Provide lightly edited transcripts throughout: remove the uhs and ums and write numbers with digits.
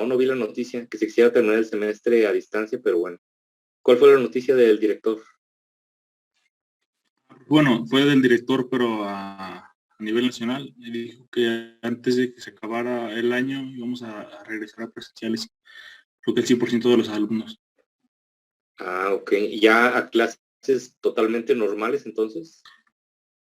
no vi la noticia, que se quisiera terminar el semestre a distancia, pero bueno. ¿Cuál fue la noticia del director? Bueno, fue del director, pero a nivel nacional. Él dijo que antes de que se acabara el año íbamos a regresar a presenciales, creo que el 100% de los alumnos. Ah, ok. ¿Y ya a clases totalmente normales entonces?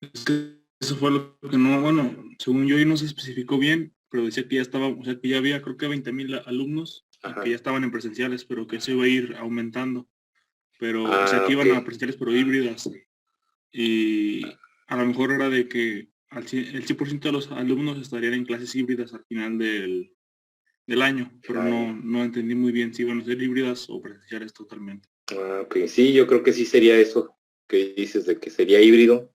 Es que eso fue lo que no, bueno, según yo, y no se especificó bien, pero decía que ya estaba, o sea, que ya había creo que 20,000 alumnos y Ajá. que ya estaban en presenciales, pero que eso iba a ir aumentando. Pero, o sea, Ah, que ok. iban a presenciales, pero híbridas. Y a lo mejor era de que el 100% de los alumnos estarían en clases híbridas al final del año, pero Ah, no entendí muy bien si iban a ser híbridas o presenciales totalmente. ok. Sí, yo creo que sí sería eso que dices de que sería híbrido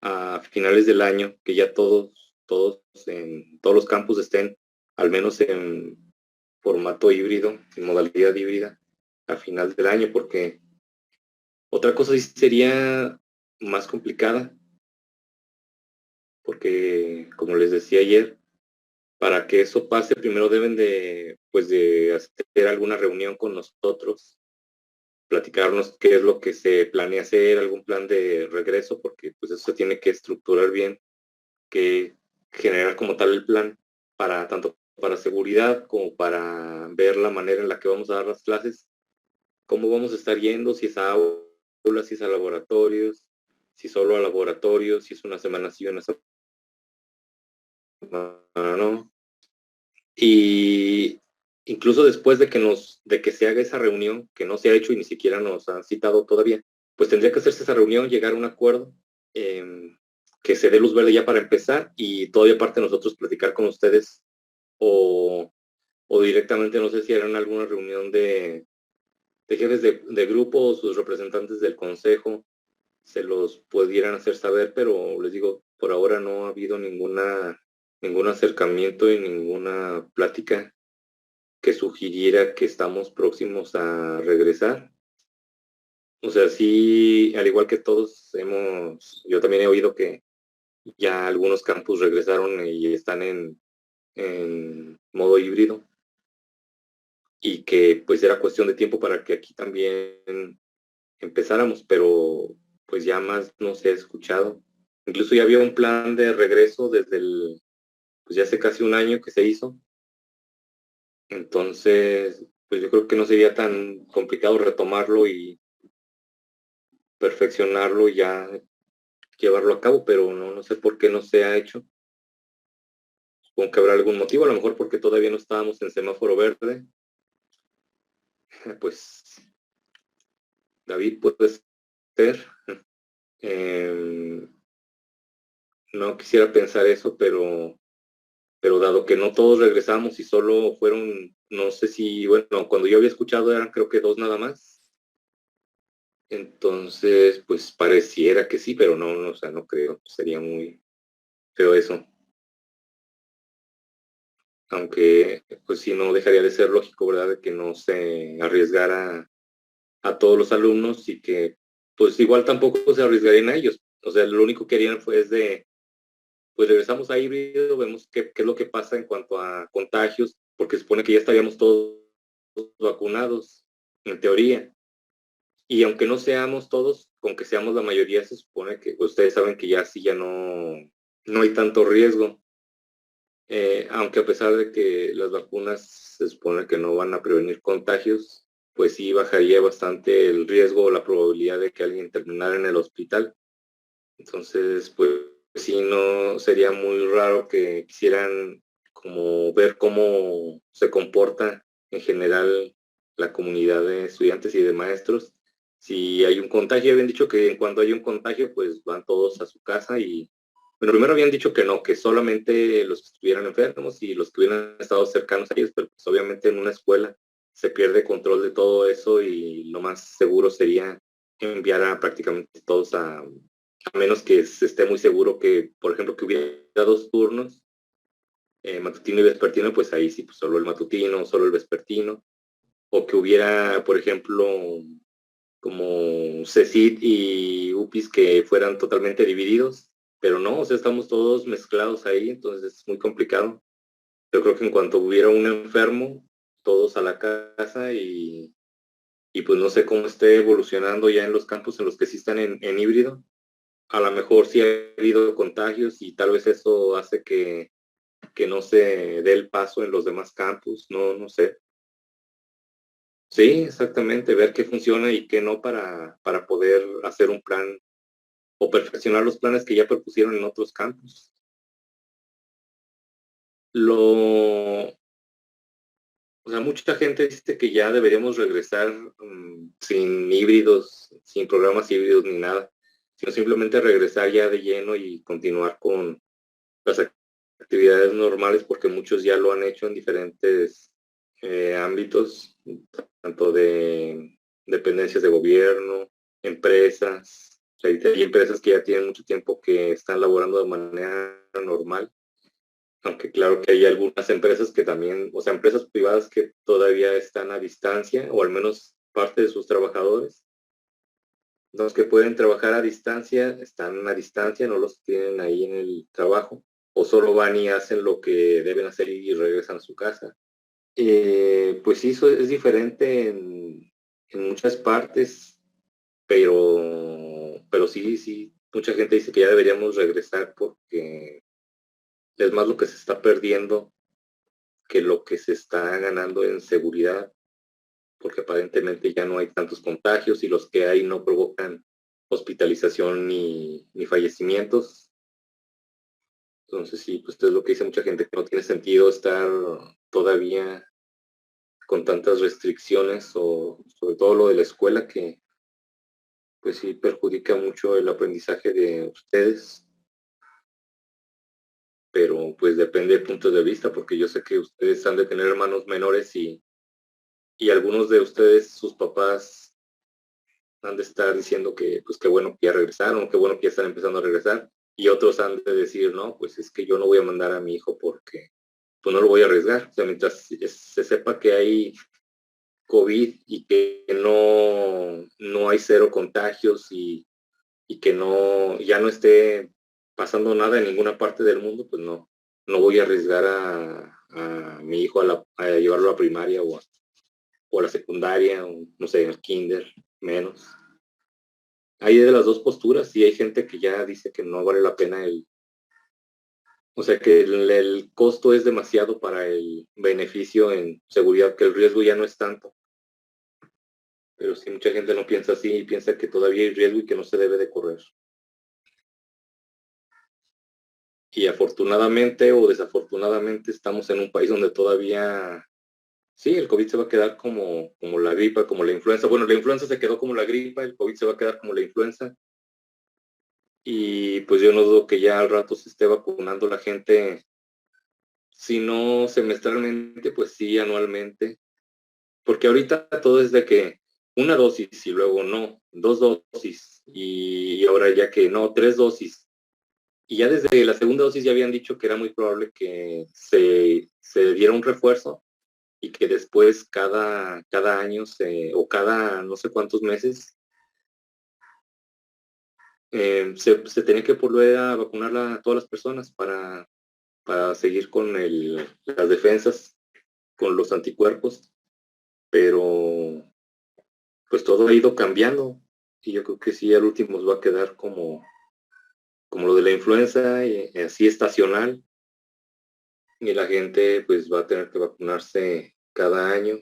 a finales del año, que ya todos en todos los campus estén al menos en formato híbrido, en modalidad híbrida, a final del año, porque otra cosa sí sería más complicada, porque como les decía ayer, para que eso pase, primero deben de, pues de hacer alguna reunión con nosotros, platicarnos qué es lo que se planea hacer, algún plan de regreso, porque pues eso se tiene que estructurar bien, que generar como tal el plan para tanto para seguridad como para ver la manera en la que vamos a dar las clases, cómo vamos a estar yendo, si es a aulas, si es a laboratorios, si solo a laboratorios, si es una semana sí, una semana no. Y incluso después de que se haga esa reunión, que no se ha hecho y ni siquiera nos han citado todavía, pues tendría que hacerse esa reunión, llegar a un acuerdo, que se dé luz verde ya para empezar y todavía aparte nosotros platicar con ustedes o, o directamente, no sé si harán alguna reunión de jefes de grupo o sus representantes del consejo, se los pudieran hacer saber, pero les digo, por ahora no ha habido ningún acercamiento y ninguna plática que sugiriera que estamos próximos a regresar. O sea, sí, al igual que todos yo también he oído que ya algunos campus regresaron y están en modo híbrido y que pues era cuestión de tiempo para que aquí también empezáramos, pero pues ya más no se ha escuchado. Incluso ya había un plan de regreso pues ya hace casi un año que se hizo. Entonces, pues yo creo que no sería tan complicado retomarlo y perfeccionarlo y ya llevarlo a cabo, pero no sé por qué no se ha hecho. Supongo que habrá algún motivo, a lo mejor porque todavía no estábamos en semáforo verde. Pues, David, puede ser. Eh, no quisiera pensar eso, pero dado que no todos regresamos y solo fueron, no sé si, bueno, cuando yo había escuchado eran creo que dos nada más. Entonces, pues pareciera que sí, pero no, o sea, no creo. Sería muy feo eso. Aunque, pues sí, no dejaría de ser lógico, ¿verdad? De que no se arriesgara a todos los alumnos y que, pues igual tampoco se arriesgarían a ellos. O sea, lo único que harían fue pues regresamos a híbrido, vemos qué es lo que pasa en cuanto a contagios, porque se supone que ya estaríamos todos vacunados, en teoría. Y aunque no seamos todos, con que seamos la mayoría, se supone que ustedes saben que ya sí ya no hay tanto riesgo. Aunque a pesar de que las vacunas se supone que no van a prevenir contagios, pues sí bajaría bastante el riesgo o la probabilidad de que alguien terminara en el hospital. Entonces, pues sí, no sería muy raro que quisieran como ver cómo se comporta en general la comunidad de estudiantes y de maestros. Si hay un contagio, habían dicho que en cuanto hay un contagio, pues van todos a su casa y, bueno, primero habían dicho que no, que solamente los que estuvieran enfermos y los que hubieran estado cercanos a ellos, pero pues obviamente en una escuela se pierde control de todo eso y lo más seguro sería enviar a prácticamente todos a menos que se esté muy seguro que, por ejemplo, que hubiera dos turnos, matutino y vespertino, pues ahí sí, pues solo el matutino, solo el vespertino, o que hubiera, por ejemplo, como CECIT y UPIs que fueran totalmente divididos, pero no, o sea, estamos todos mezclados ahí, entonces es muy complicado. Yo creo que en cuanto hubiera un enfermo, todos a la casa y pues no sé cómo esté evolucionando ya en los campos en los que sí están en híbrido. A lo mejor sí ha habido contagios y tal vez eso hace que no se dé el paso en los demás campus, no sé. Sí, exactamente, ver qué funciona y qué no para poder hacer un plan o perfeccionar los planes que ya propusieron en otros campus. Lo, o sea, mucha gente dice que ya deberíamos regresar sin híbridos, sin programas híbridos ni nada, sino simplemente regresar ya de lleno y continuar con las actividades normales porque muchos ya lo han hecho en diferentes ámbitos, tanto de dependencias de gobierno, empresas. O sea, hay empresas que ya tienen mucho tiempo que están laborando de manera normal, aunque claro que hay algunas empresas que también, o sea, empresas privadas que todavía están a distancia, o al menos parte de sus trabajadores. Los que pueden trabajar a distancia, están a distancia, no los tienen ahí en el trabajo, o solo van y hacen lo que deben hacer y regresan a su casa. Pues sí, eso es diferente en muchas partes, pero sí, mucha gente dice que ya deberíamos regresar porque es más lo que se está perdiendo que lo que se está ganando en seguridad, porque aparentemente ya no hay tantos contagios y los que hay no provocan hospitalización ni fallecimientos. Entonces sí, pues esto es lo que dice mucha gente, que no tiene sentido estar todavía con tantas restricciones o sobre todo lo de la escuela que pues sí perjudica mucho el aprendizaje de ustedes, pero pues depende de puntos de vista, porque yo sé que ustedes han de tener hermanos menores y algunos de ustedes, sus papás, han de estar diciendo que pues qué bueno que ya regresaron, qué bueno que ya están empezando a regresar, y otros han de decir, no, pues es que yo no voy a mandar a mi hijo porque pues no lo voy a arriesgar. O sea, mientras se sepa que hay COVID y que no hay cero contagios y que ya no esté pasando nada en ninguna parte del mundo, pues no voy a arriesgar a mi hijo a llevarlo a la primaria o a la secundaria, o no sé, al kinder, menos. Hay de las dos posturas y hay gente que ya dice que no vale la pena o sea que el costo es demasiado para el beneficio en seguridad, que el riesgo ya no es tanto. Pero sí, mucha gente no piensa así y piensa que todavía hay riesgo y que no se debe de correr. Y afortunadamente o desafortunadamente estamos en un país donde todavía, sí, el COVID se va a quedar como la gripa, como la influenza. Bueno, la influenza se quedó como la gripa, el COVID se va a quedar como la influenza. Y pues yo no dudo que ya al rato se esté vacunando la gente, si no semestralmente, pues sí anualmente. Porque ahorita todo es de que una dosis y luego no, dos dosis y ahora ya que no, tres dosis. Y ya desde la segunda dosis ya habían dicho que era muy probable que se diera un refuerzo y que después cada año o cada no sé cuántos meses se tenía que volver a vacunar a todas las personas para seguir con las defensas, con los anticuerpos, pero pues todo ha ido cambiando y yo creo que sí, al último va a quedar como lo de la influenza, así estacional, y la gente pues va a tener que vacunarse cada año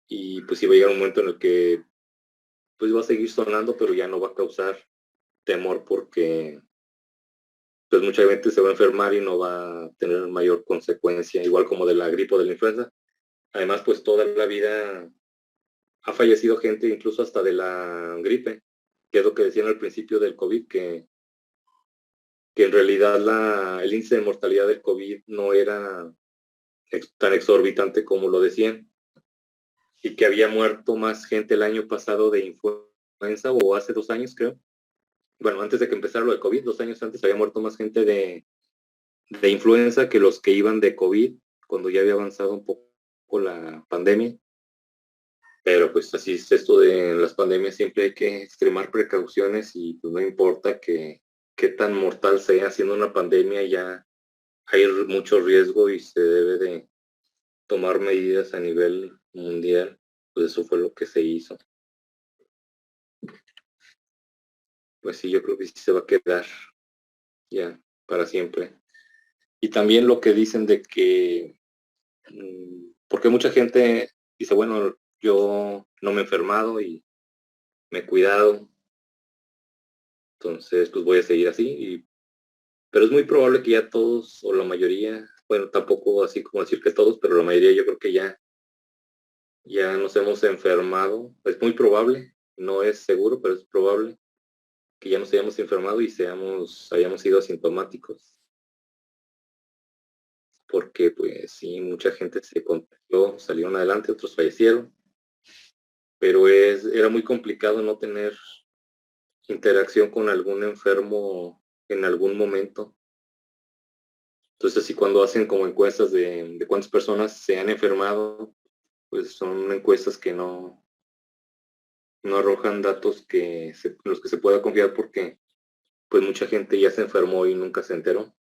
y pues sí va a llegar un momento en el que pues va a seguir sonando, pero ya no va a causar temor porque pues mucha gente se va a enfermar y no va a tener mayor consecuencia, igual como de la gripe o de la influenza. Además, pues toda la vida ha fallecido gente incluso hasta de la gripe, que es lo que decían al principio del COVID, que en realidad el índice de mortalidad del COVID no era tan exorbitante como lo decían, y que había muerto más gente el año pasado de influenza o hace 2 años, creo. Bueno, antes de que empezara lo de COVID, 2 años antes había muerto más gente de influenza que los que iban de COVID, cuando ya había avanzado un poco la pandemia. Pero pues así es esto de las pandemias, siempre hay que extremar precauciones y pues no importa qué tan mortal sea, siendo una pandemia ya hay mucho riesgo y se debe tomar medidas a nivel mundial, pues eso fue lo que se hizo. Pues sí, yo creo que sí se va a quedar ya para siempre. Y también lo que dicen de que, porque mucha gente dice, bueno, yo no me he enfermado y me he cuidado, entonces pues voy a seguir así. Pero es muy probable que ya todos, o la mayoría, bueno, tampoco así como decir que todos, pero la mayoría yo creo que ya nos hemos enfermado. Es muy probable, no es seguro, pero es probable que ya nos hayamos enfermado y hayamos sido asintomáticos. Porque pues sí, mucha gente se contagió, salieron adelante, otros fallecieron, pero era muy complicado no tener interacción con algún enfermo en algún momento. Entonces, sí, cuando hacen como encuestas de cuántas personas se han enfermado, pues son encuestas que no arrojan datos los que se pueda confiar porque pues mucha gente ya se enfermó y nunca se enteró.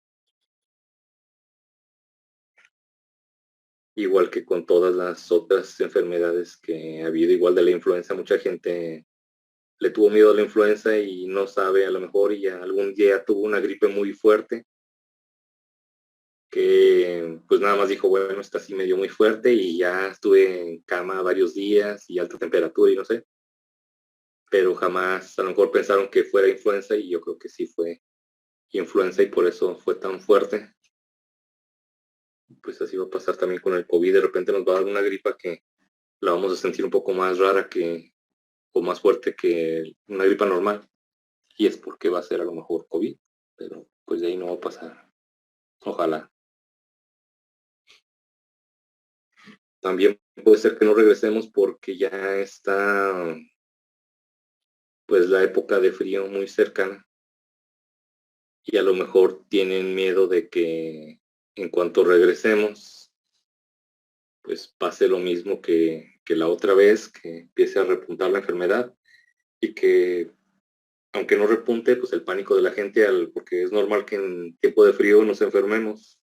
Igual que con todas las otras enfermedades que ha habido, igual de la influenza, mucha gente le tuvo miedo a la influenza y no sabe a lo mejor y ya algún día tuvo una gripe muy fuerte que pues nada más dijo, bueno, esta sí me dio muy fuerte y ya estuve en cama varios días y alta temperatura y no sé, pero jamás a lo mejor pensaron que fuera influenza y yo creo que sí fue influenza y por eso fue tan fuerte. Pues así va a pasar también con el COVID, de repente nos va a dar una gripa que la vamos a sentir un poco más rara o más fuerte que una gripa normal y es porque va a ser a lo mejor COVID, pero pues de ahí no va a pasar, ojalá. También puede ser que no regresemos porque ya está pues la época de frío muy cercana y a lo mejor tienen miedo de que en cuanto regresemos pues pase lo mismo que la otra vez, que empiece a repuntar la enfermedad y que aunque no repunte, pues el pánico de la gente, porque es normal que en tiempo de frío nos enfermemos.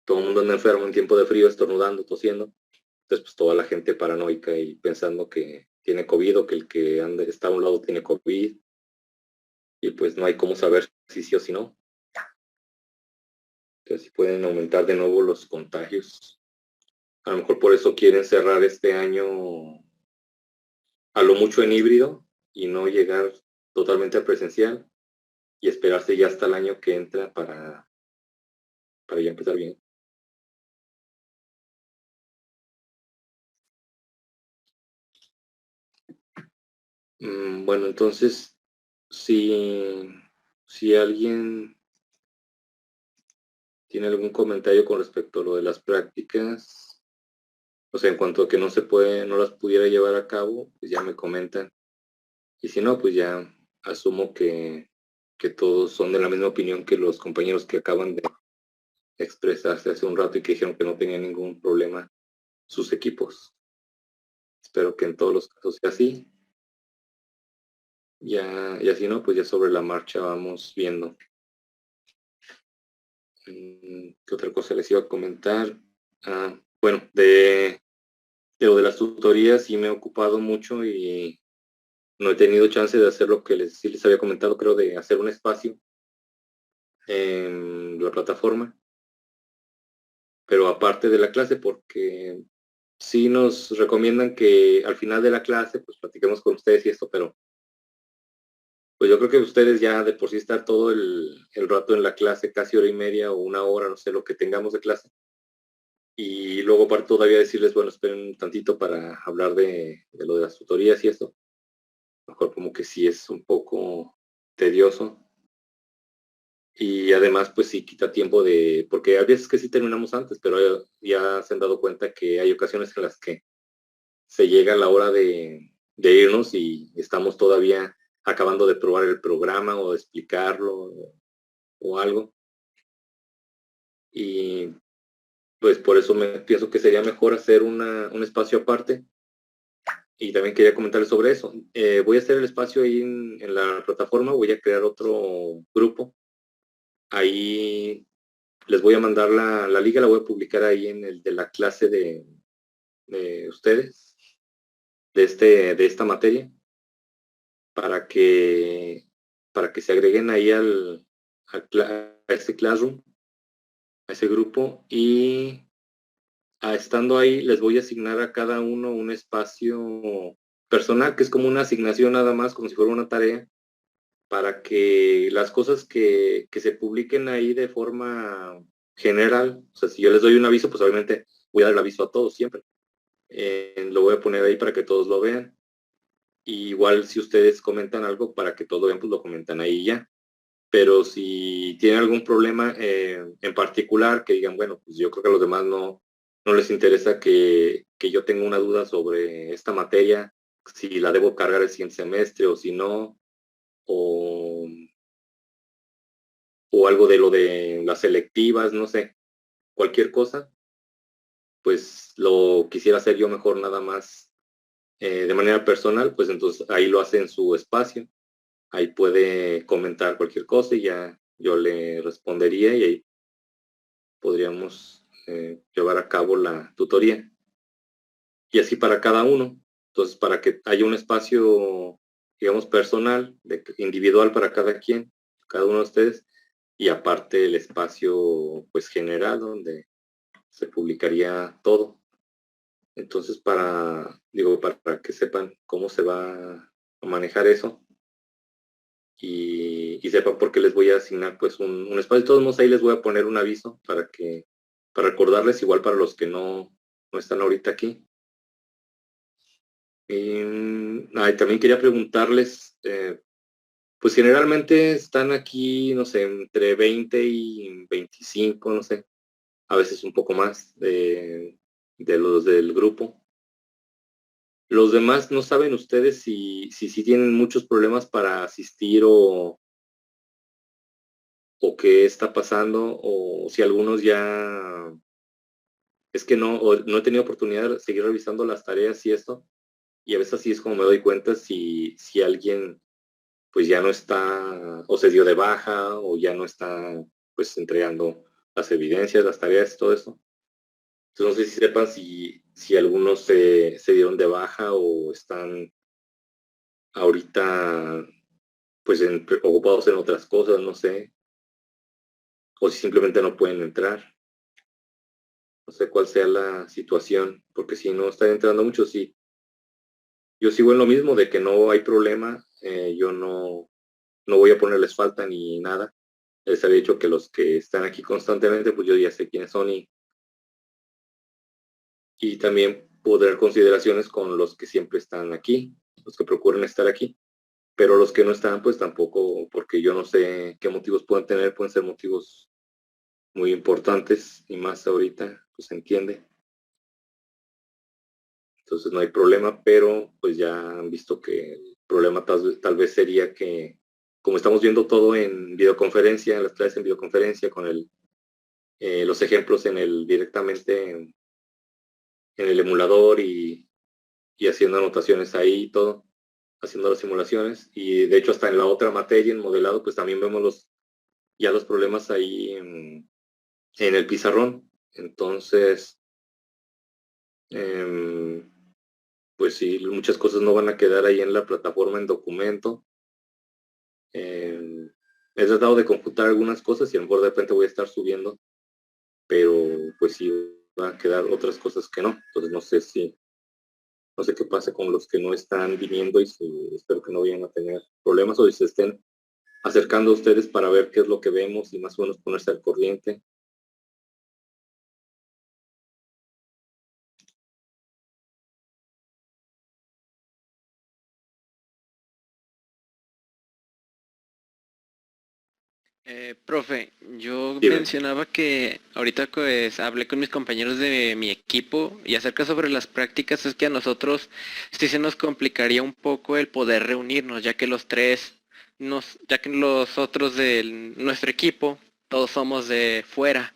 Todo el mundo anda enfermo en tiempo de frío, estornudando, tosiendo. Entonces, pues toda la gente paranoica y pensando que tiene COVID o que el que está a un lado tiene COVID. Y pues no hay cómo saber si sí o si no. Entonces, pueden aumentar de nuevo los contagios. A lo mejor por eso quieren cerrar este año a lo mucho en híbrido y no llegar totalmente a presencial y esperarse ya hasta el año que entra para ya empezar bien. Bueno, entonces, si alguien tiene algún comentario con respecto a lo de las prácticas, o sea, en cuanto a que no las pudiera llevar a cabo, pues ya me comentan. Y si no, pues ya asumo que todos son de la misma opinión que los compañeros que acaban de expresarse hace un rato y que dijeron que no tenían ningún problema sus equipos. Espero que en todos los casos sea así. Ya, y así no, pues ya sobre la marcha vamos viendo. ¿Qué otra cosa les iba a comentar? Bueno, de lo de las tutorías sí me he ocupado mucho y no he tenido chance de hacer lo que sí les había comentado, creo, de hacer un espacio en la plataforma, pero aparte de la clase, porque sí nos recomiendan que al final de la clase, pues platiquemos con ustedes y esto, pero pues yo creo que ustedes ya de por sí estar todo el rato en la clase, casi hora y media o una hora, no sé, lo que tengamos de clase, y luego para todavía decirles, bueno, esperen un tantito para hablar de lo de las tutorías y esto, mejor como que sí es un poco tedioso. Y además, pues sí quita tiempo porque a veces que sí terminamos antes, pero ya se han dado cuenta que hay ocasiones en las que se llega la hora de irnos y estamos todavía acabando de probar el programa o de explicarlo o algo. Y pues por eso pienso que sería mejor hacer un espacio aparte. Y también quería comentarles sobre eso. Voy a hacer el espacio ahí en la plataforma, voy a crear otro grupo. Ahí Les voy a mandar la liga, la voy a publicar ahí en el de la clase de ustedes, de esta materia, para que, para que se agreguen ahí a este classroom, a ese grupo, y estando ahí les voy a asignar a cada uno un espacio personal, que es como una asignación nada más, como si fuera una tarea, para que las cosas que se publiquen ahí de forma general, o sea, si yo les doy un aviso, pues obviamente voy a dar el aviso a todos siempre. Lo voy a poner ahí para que todos lo vean. Y igual si ustedes comentan algo para que todos lo vean, pues lo comentan ahí ya. Pero si tienen algún problema en particular, que digan, bueno, pues yo creo que a los demás no les interesa que yo tenga una duda sobre esta materia, si la debo cargar el siguiente semestre o si no, o, o algo de lo de las selectivas, no sé, cualquier cosa, pues lo quisiera hacer yo mejor nada más de manera personal, pues entonces ahí lo hace en su espacio, ahí puede comentar cualquier cosa y ya yo le respondería y ahí podríamos llevar a cabo la tutoría. Y así para cada uno. Entonces, para que haya un espacio, digamos, personal, individual para cada quien, cada uno de ustedes, y aparte el espacio, pues, general, donde se publicaría todo. Entonces, para que sepan cómo se va a manejar eso y sepan por qué les voy a asignar, pues, un espacio. De todos modos, ahí les voy a poner un aviso para recordarles, igual para los que no están ahorita aquí. También quería preguntarles, pues generalmente están aquí, no sé, entre 20 y 25, no sé, a veces un poco más de los del grupo. Los demás, ¿no saben ustedes si tienen muchos problemas para asistir o qué está pasando o si algunos ya, es que no he tenido oportunidad de seguir revisando las tareas y esto, y a veces así es como me doy cuenta si alguien pues ya no está o se dio de baja o ya no está pues entregando las evidencias, las tareas, todo eso. Entonces no sé si sepan si algunos se dieron de baja o están ahorita pues ocupados en otras cosas, no sé, o si simplemente no pueden entrar. No sé cuál sea la situación, porque si no están entrando muchos, sí. Yo sigo en lo mismo de que no hay problema, yo no voy a ponerles falta ni nada. Les había dicho que los que están aquí constantemente, pues yo ya sé quiénes son y también poder consideraciones con los que siempre están aquí, los que procuran estar aquí. Pero los que no están, pues tampoco, porque yo no sé qué motivos pueden tener, pueden ser motivos muy importantes y más ahorita, pues se entiende. Entonces no hay problema, pero pues ya han visto que el problema tal vez sería que, como estamos viendo todo en videoconferencia, las clases en videoconferencia, con los ejemplos directamente en el emulador y haciendo anotaciones ahí y todo, haciendo las simulaciones. Y de hecho hasta en la otra materia, en modelado, pues también vemos ya los problemas ahí en el pizarrón. Entonces, em, pues sí, muchas cosas no van a quedar ahí en la plataforma en documento. He tratado de computar algunas cosas y a lo mejor de repente voy a estar subiendo, pero pues sí van a quedar otras cosas que no. Entonces no sé qué pasa con los que no están viniendo y espero que no vayan a tener problemas o si se estén acercando a ustedes para ver qué es lo que vemos y más o menos ponerse al corriente. Profe, yo Dime. mencionaba que ahorita pues hablé con mis compañeros de mi equipo y acerca sobre las prácticas es que a nosotros sí se nos complicaría un poco el poder reunirnos, ya que ya que los otros de nuestro equipo, todos somos de fuera.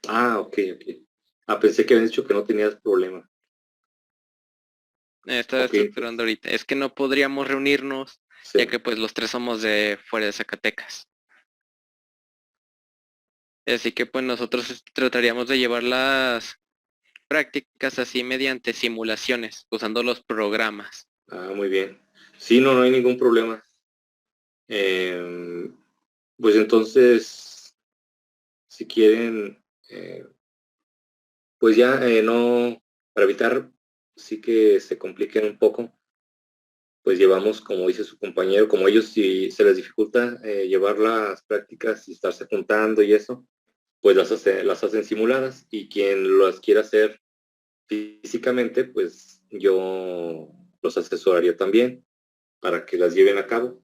Ok, ok. Pensé que habían dicho que no tenías problema. Estaba Ok, estructurando ahorita. Es que no podríamos reunirnos, ya sí. que pues los tres somos de fuera de Zacatecas. Así que pues nosotros trataríamos de llevar las prácticas así mediante simulaciones, usando los programas. Ah, muy bien. Sí, no hay ningún problema. Em, pues entonces, si quieren, pues ya no, para evitar sí que se compliquen un poco, pues llevamos, como dice su compañero, como ellos si se les dificulta llevar las prácticas y estarse juntando y eso, pues las hacen simuladas y quien las quiera hacer físicamente, pues yo los asesoraría también para que las lleven a cabo.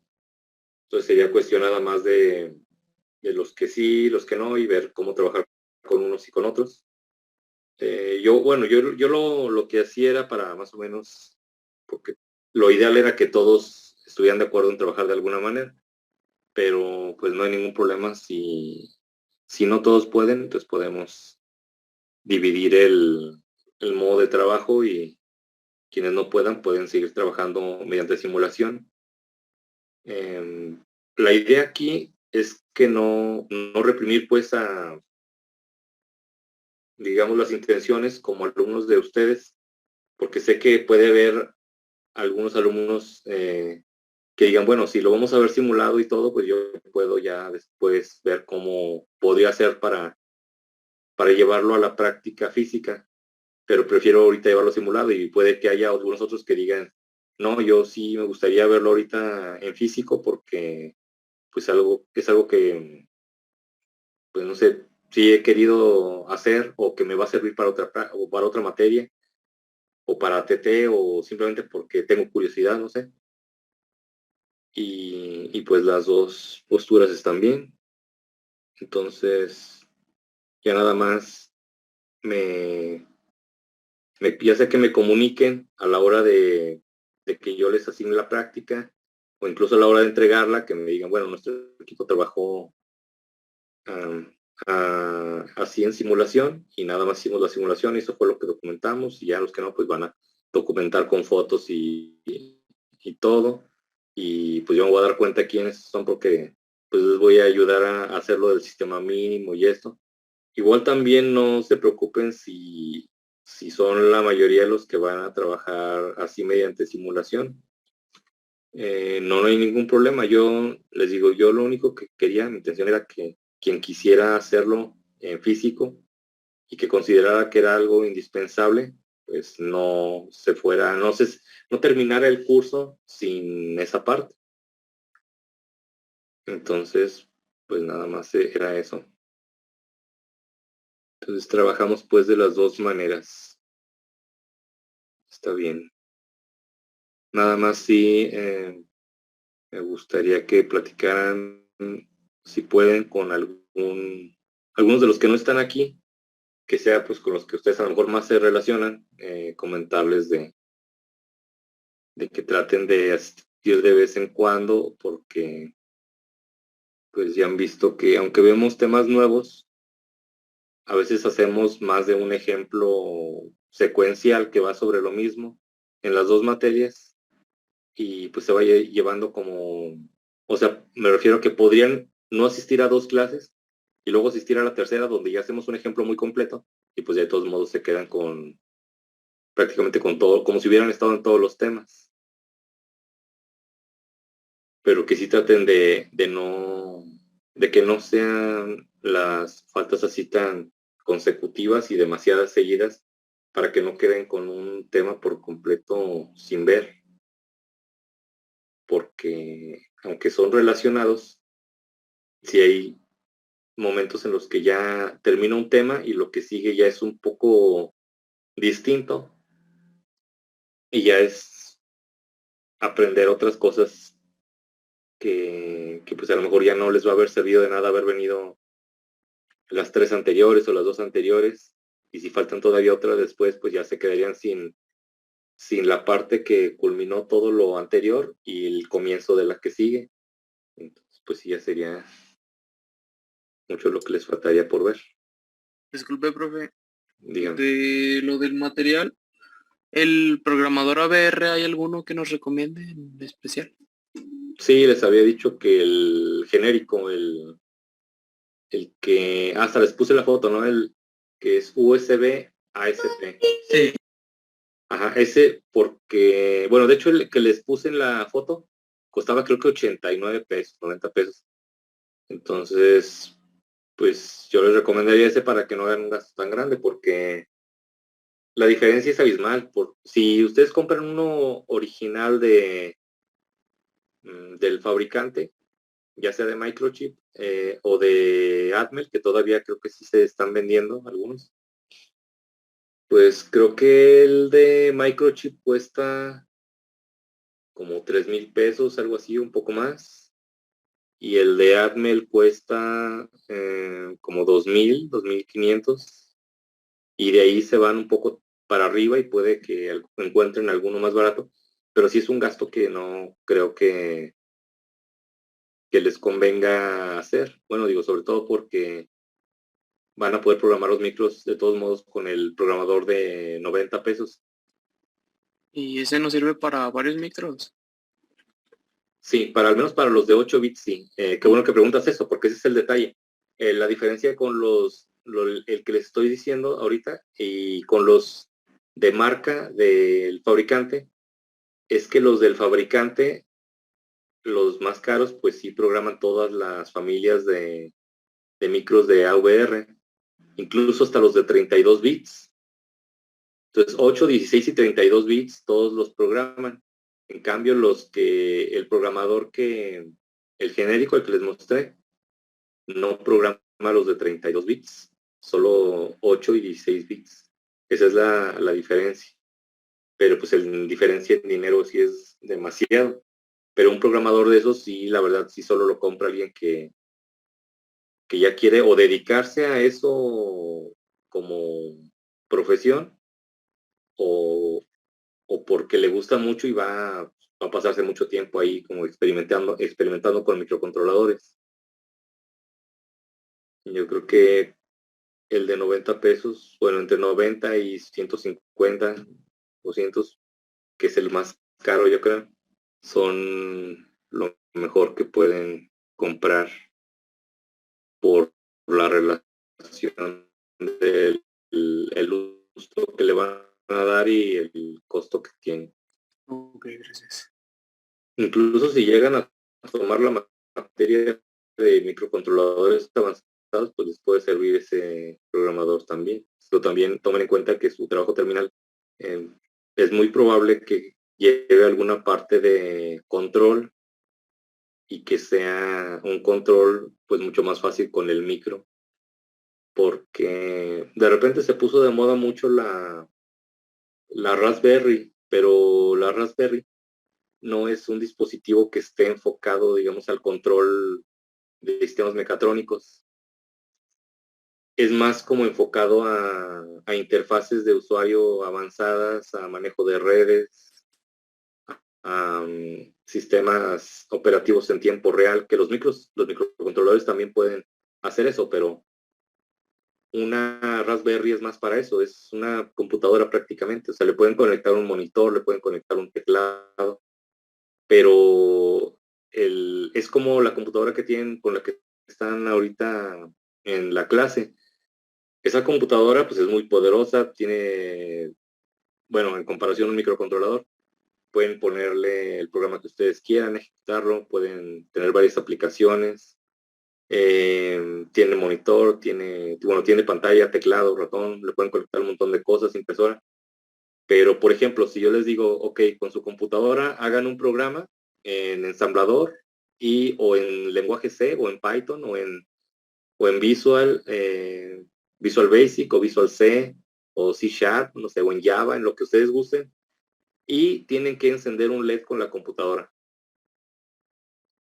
Entonces sería cuestión nada más de los que sí, los que no y ver cómo trabajar con unos y con otros. Yo lo que hacía era para más o menos, porque lo ideal era que todos estuvieran de acuerdo en trabajar de alguna manera, pero pues no hay ningún problema si no todos pueden, entonces podemos dividir el modo de trabajo y quienes no puedan pueden seguir trabajando mediante simulación. Eh, la idea aquí es que no reprimir pues digamos, las intenciones como alumnos de ustedes, porque sé que puede haber algunos alumnos que digan, bueno, si lo vamos a ver simulado y todo, pues yo puedo ya después ver cómo podría hacer para llevarlo a la práctica física, pero prefiero ahorita llevarlo simulado y puede que haya algunos otros que digan, no, yo sí me gustaría verlo ahorita en físico porque pues es algo que, pues no sé, sí he querido hacer o que me va a servir o para otra materia o para TT o simplemente porque tengo curiosidad, no sé. Y pues las dos posturas están bien. Entonces, ya nada más ya sé que me comuniquen a la hora de que yo les asigne la práctica o incluso a la hora de entregarla, que me digan, bueno, nuestro equipo trabajó así en simulación y nada más hicimos la simulación y eso fue lo que documentamos y ya los que no, pues van a documentar con fotos y todo. Y pues yo me voy a dar cuenta quiénes son porque pues les voy a ayudar a hacerlo del sistema mínimo y esto. Igual también no se preocupen si son la mayoría de los que van a trabajar así mediante simulación. No hay ningún problema. Yo les digo, yo lo único que quería, mi intención era que quien quisiera hacerlo en físico y que considerara que era algo indispensable, pues no se fuera, no terminara el curso sin esa parte. Entonces, pues nada más era eso. Entonces trabajamos pues de las dos maneras. Está bien. Nada más sí me gustaría que platicaran, si pueden, con algunos de los que no están aquí, que sea pues con los que ustedes a lo mejor más se relacionan, comentarles de que traten de asistir de vez en cuando, porque pues ya han visto que aunque vemos temas nuevos, a veces hacemos más de un ejemplo secuencial que va sobre lo mismo en las dos materias y pues se vaya llevando como, o sea, me refiero a que podrían no asistir a dos clases y luego asistir a la tercera donde ya hacemos un ejemplo muy completo y pues de todos modos se quedan con prácticamente con todo, como si hubieran estado en todos los temas, pero que sí traten de que no sean las faltas así tan consecutivas y demasiadas seguidas para que no queden con un tema por completo sin ver, porque aunque son relacionados, si hay momentos en los que ya termina un tema y lo que sigue ya es un poco distinto y ya es aprender otras cosas que pues a lo mejor ya no les va a haber servido de nada haber venido las tres anteriores o las dos anteriores y si faltan todavía otras después pues ya se quedarían sin la parte que culminó todo lo anterior y el comienzo de la que sigue. Entonces pues sí ya sería mucho lo que les faltaría por ver. Disculpe, profe, Díganme. de lo del material, ¿el programador ABR hay alguno que nos recomiende en especial? Sí, les había dicho que el genérico, el que, hasta les puse la foto, ¿no? El que es USB ASP. Sí. Ajá, ese porque, bueno, de hecho el que les puse en la foto costaba creo que 89 pesos, 90 pesos. Entonces, pues yo les recomendaría ese para que no hagan un gasto tan grande, porque la diferencia es abismal. Si ustedes compran uno original del fabricante, ya sea de Microchip o de Atmel, que todavía creo que sí se están vendiendo algunos, pues creo que el de Microchip cuesta como 3,000 pesos, algo así, un poco más. Y el de Atmel cuesta como 2,000, 2,500. Y de ahí se van un poco para arriba y puede que encuentren alguno más barato. Pero sí es un gasto que no creo que les convenga hacer. Bueno, digo, sobre todo porque van a poder programar los micros de todos modos con el programador de 90 pesos. Y ese nos sirve para varios micros. Sí, al menos para los de 8 bits, sí. Qué bueno que preguntas eso, porque ese es el detalle. La diferencia con el que les estoy diciendo ahorita y con los de marca del fabricante, es que los del fabricante, los más caros, pues sí programan todas las familias de micros de AVR, incluso hasta los de 32 bits. Entonces, 8, 16 y 32 bits, todos los programan. En cambio, el programador el genérico, el que les mostré, no programa los de 32 bits, solo 8 y 16 bits. Esa es la diferencia. Pero pues el diferencia en dinero sí es demasiado. Pero un programador de esos sí, la verdad, sí solo lo compra alguien que ya quiere o dedicarse a eso como profesión o porque le gusta mucho y va a pasarse mucho tiempo ahí como experimentando con microcontroladores. Yo creo que el de 90 pesos, bueno, entre 90 y 150, 200, que es el más caro, yo creo, son lo mejor que pueden comprar por la relación del el uso que le van a dar y el costo que tiene. Ok, gracias. Incluso si llegan a tomar la materia de microcontroladores avanzados, pues les puede servir ese programador también. Pero también tomen en cuenta que su trabajo terminal eh, es muy probable que lleve alguna parte de control y que sea un control pues mucho más fácil con el micro, porque de repente se puso de moda mucho la Raspberry, pero la Raspberry no es un dispositivo que esté enfocado, digamos, al control de sistemas mecatrónicos. Es más como enfocado a interfaces de usuario avanzadas, a manejo de redes, a sistemas operativos en tiempo real, que los microcontroladores también pueden hacer eso, pero una Raspberry es más para eso, es una computadora prácticamente, o sea, le pueden conectar un monitor, le pueden conectar un teclado, pero es como la computadora que tienen con la que están ahorita en la clase. Esa computadora pues es muy poderosa, tiene, bueno, en comparación a un microcontrolador, pueden ponerle el programa que ustedes quieran, ejecutarlo, pueden tener varias aplicaciones, tiene monitor, tiene pantalla, teclado, ratón, le pueden conectar un montón de cosas, impresora. Pero, por ejemplo, si yo les digo, ok, con su computadora hagan un programa en ensamblador o en lenguaje C o en Python o en Visual Basic o Visual C o C Sharp, no sé, o en Java, en lo que ustedes gusten, y tienen que encender un LED con la computadora.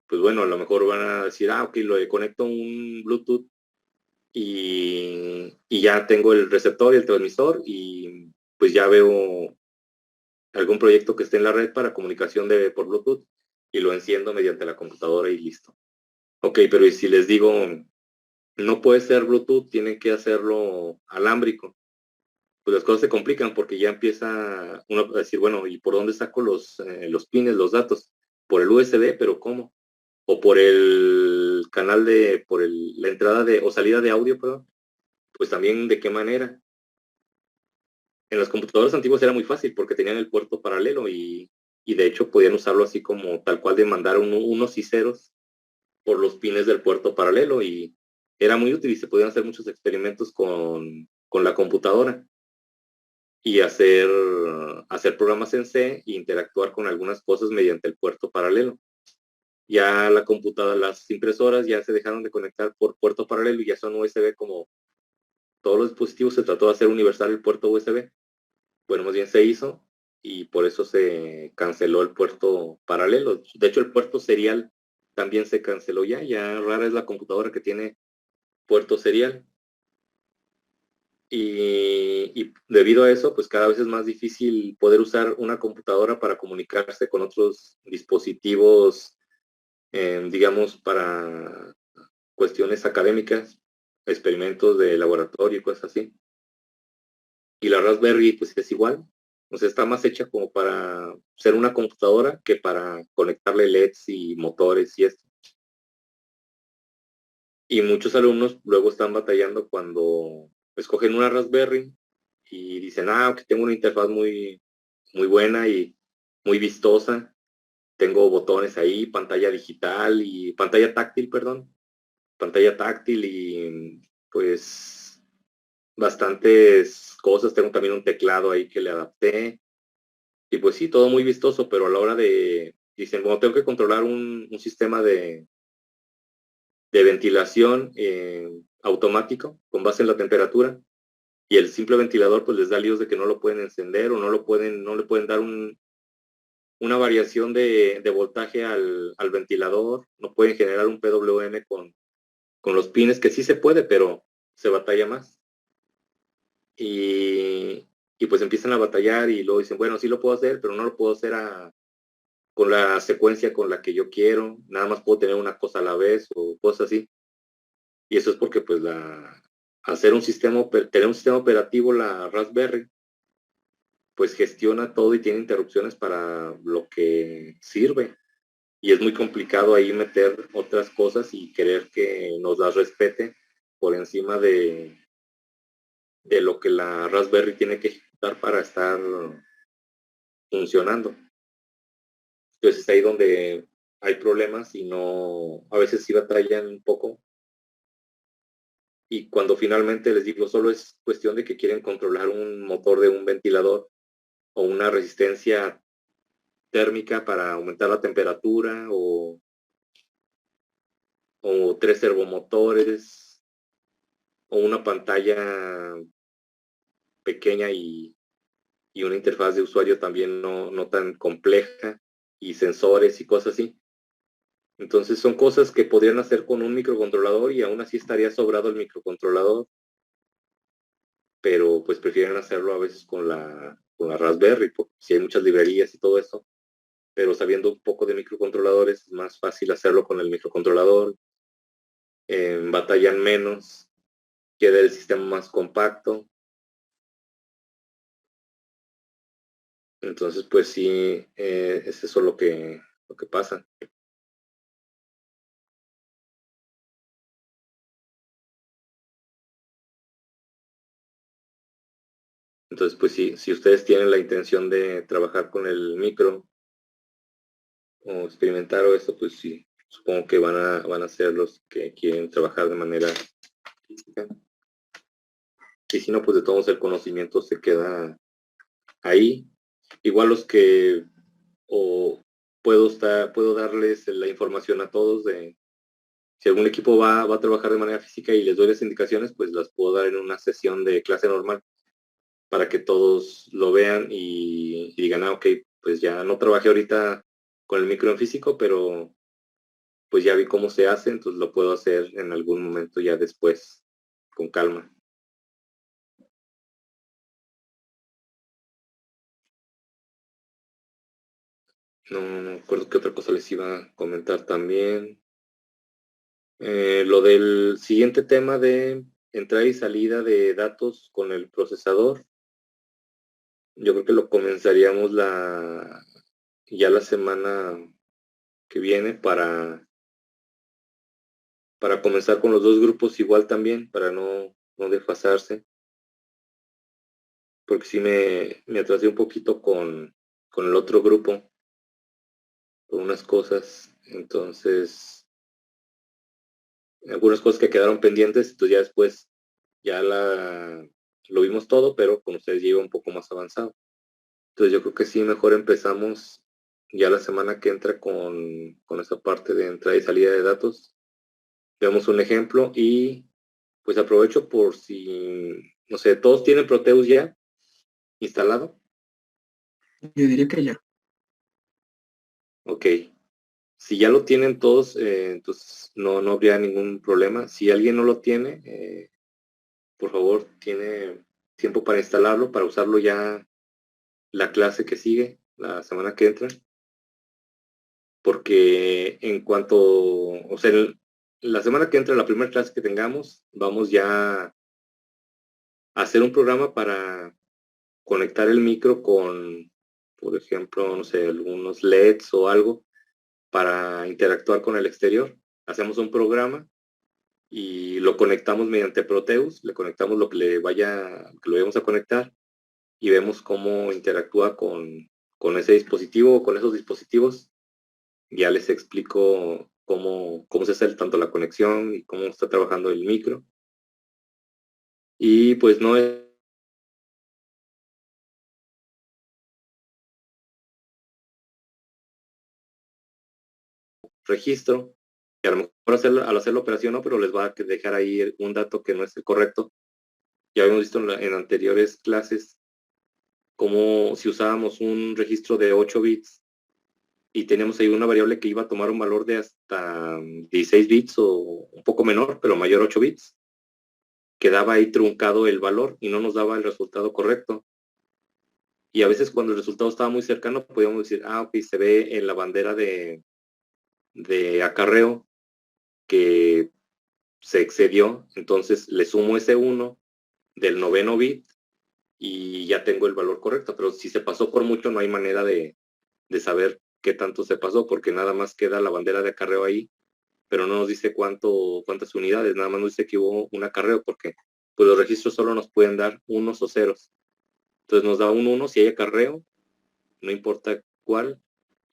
Pues bueno, a lo mejor van a decir, ok, lo conecto un Bluetooth y ya tengo el receptor y el transmisor y pues ya veo algún proyecto que esté en la red para comunicación por Bluetooth y lo enciendo mediante la computadora y listo. Ok, pero ¿y si les digo, no puede ser Bluetooth, tienen que hacerlo alámbrico? Pues las cosas se complican porque ya empieza uno a decir, bueno, ¿y por dónde saco los pines, los datos? Por el USB, pero ¿cómo? O por el canal la entrada o salida de audio, perdón, pues también de qué manera. En las computadoras antiguas era muy fácil porque tenían el puerto paralelo y de hecho podían usarlo así como tal cual de mandar unos y ceros por los pines del puerto paralelo y era muy útil y se podían hacer muchos experimentos con la computadora y hacer programas en C e interactuar con algunas cosas mediante el puerto paralelo. Ya la computadora, las impresoras ya se dejaron de conectar por puerto paralelo y ya son USB como todos los dispositivos. Se trató de hacer universal el puerto USB. Bueno, más bien se hizo y por eso se canceló el puerto paralelo. De hecho, el puerto serial también se canceló ya rara es la computadora que tiene puerto serial. Y debido a eso, pues cada vez es más difícil poder usar una computadora para comunicarse con otros dispositivos, digamos, para cuestiones académicas, experimentos de laboratorio y cosas así. Y la Raspberry, pues es igual. O sea, está más hecha como para ser una computadora que para conectarle LEDs y motores y esto. Y muchos alumnos luego están batallando cuando escogen una Raspberry y dicen, que tengo una interfaz muy buena y muy vistosa. Tengo botones ahí, pantalla digital y pantalla táctil, perdón. Pantalla táctil y pues bastantes cosas. Tengo también un teclado ahí que le adapté. Y pues sí, todo muy vistoso, pero a la hora dicen, bueno, tengo que controlar un sistema de ventilación automático con base en la temperatura y el simple ventilador pues les da líos de que no lo pueden encender o no le pueden dar una variación de voltaje al ventilador, no pueden generar un PWM con los pines, que sí se puede, pero se batalla más. Y pues empiezan a batallar y luego dicen, bueno, sí lo puedo hacer, pero no lo puedo hacer con la secuencia con la que yo quiero, nada más puedo tener una cosa a la vez o cosas así. Y eso es porque pues tener un sistema operativo, la Raspberry, pues gestiona todo y tiene interrupciones para lo que sirve. Y es muy complicado ahí meter otras cosas y querer que nos las respete por encima de lo que la Raspberry tiene que ejecutar para estar funcionando. Entonces es ahí donde hay problemas y a veces sí batallan un poco. Y cuando finalmente les digo, solo es cuestión de que quieren controlar un motor de un ventilador o una resistencia térmica para aumentar la temperatura o 3 servomotores o una pantalla pequeña y una interfaz de usuario también no tan compleja y sensores y cosas así. Entonces son cosas que podrían hacer con un microcontrolador y aún así estaría sobrado el microcontrolador, pero pues prefieren hacerlo a veces con la Raspberry, porque si hay muchas librerías y todo eso, pero sabiendo un poco de microcontroladores es más fácil hacerlo con el microcontrolador, batallan menos, queda el sistema más compacto. Entonces, pues sí, es eso lo que pasa. Entonces, pues sí, si ustedes tienen la intención de trabajar con el micro o experimentar o eso, pues sí, supongo que van a ser los que quieren trabajar de manera física. Y si no, pues de todos el conocimiento se queda ahí. Igual los que o puedo darles la información a todos de si algún equipo va a trabajar de manera física y les doy las indicaciones, pues las puedo dar en una sesión de clase normal para que todos lo vean y digan, ok, pues ya no trabajé ahorita con el micro en físico, pero pues ya vi cómo se hace, entonces lo puedo hacer en algún momento ya después, con calma. No recuerdo qué otra cosa les iba a comentar también. Lo del siguiente tema de entrada y salida de datos con el procesador, yo creo que lo comenzaríamos ya la semana que viene para comenzar con los dos grupos igual también, para no desfasarse, porque sí me atrasé un poquito con el otro grupo, por unas cosas, entonces, algunas cosas que quedaron pendientes, entonces ya después ya lo vimos todo, pero con ustedes ya iba un poco más avanzado. Entonces yo creo que sí, mejor empezamos ya la semana que entra con esa parte de entrada y salida de datos. Veamos un ejemplo y pues aprovecho por si, no sé, ¿todos tienen Proteus ya instalado? Yo diría que ya. Ok. Si ya lo tienen todos, entonces no habría ningún problema. Si alguien no lo tiene, por favor, tiene tiempo para instalarlo, para usarlo ya la clase que sigue, la semana que entra. Porque en cuanto, o sea, la semana que entra, la primera clase que tengamos, vamos ya a hacer un programa para conectar el micro con, por ejemplo, no sé, algunos LEDs o algo para interactuar con el exterior. Hacemos un programa y lo conectamos mediante Proteus, le conectamos lo que le vaya, que lo vayamos a conectar y vemos cómo interactúa con ese dispositivo o con esos dispositivos. Ya les explico cómo se hace tanto la conexión y cómo está trabajando el micro. Y pues no es registro, que a lo mejor al hacer la operación no, pero les va a dejar ahí un dato que no es el correcto. Ya habíamos visto en anteriores clases cómo si usábamos un registro de 8 bits y teníamos ahí una variable que iba a tomar un valor de hasta 16 bits o un poco menor, pero mayor 8 bits, quedaba ahí truncado el valor y no nos daba el resultado correcto. Y a veces cuando el resultado estaba muy cercano, podíamos decir, ok, se ve en la bandera de acarreo que se excedió, entonces le sumo ese 1 del noveno bit y ya tengo el valor correcto, pero si se pasó por mucho no hay manera de saber qué tanto se pasó, porque nada más queda la bandera de acarreo ahí, pero no nos dice cuántas unidades, nada más nos dice que hubo un acarreo, porque pues los registros solo nos pueden dar unos o ceros. Entonces nos da un 1 si hay acarreo, no importa cuál,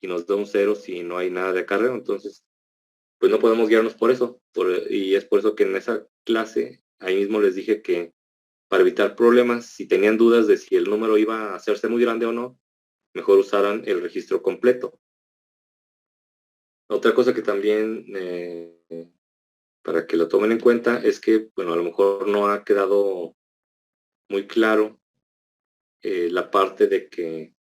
y nos da un 0 si no hay nada de acarreo. Entonces, pues no podemos guiarnos por eso. Y es por eso que en esa clase, ahí mismo les dije que para evitar problemas, si tenían dudas de si el número iba a hacerse muy grande o no, mejor usaran el registro completo. Otra cosa que también, para que lo tomen en cuenta, es que, bueno, a lo mejor no ha quedado muy claro la parte de que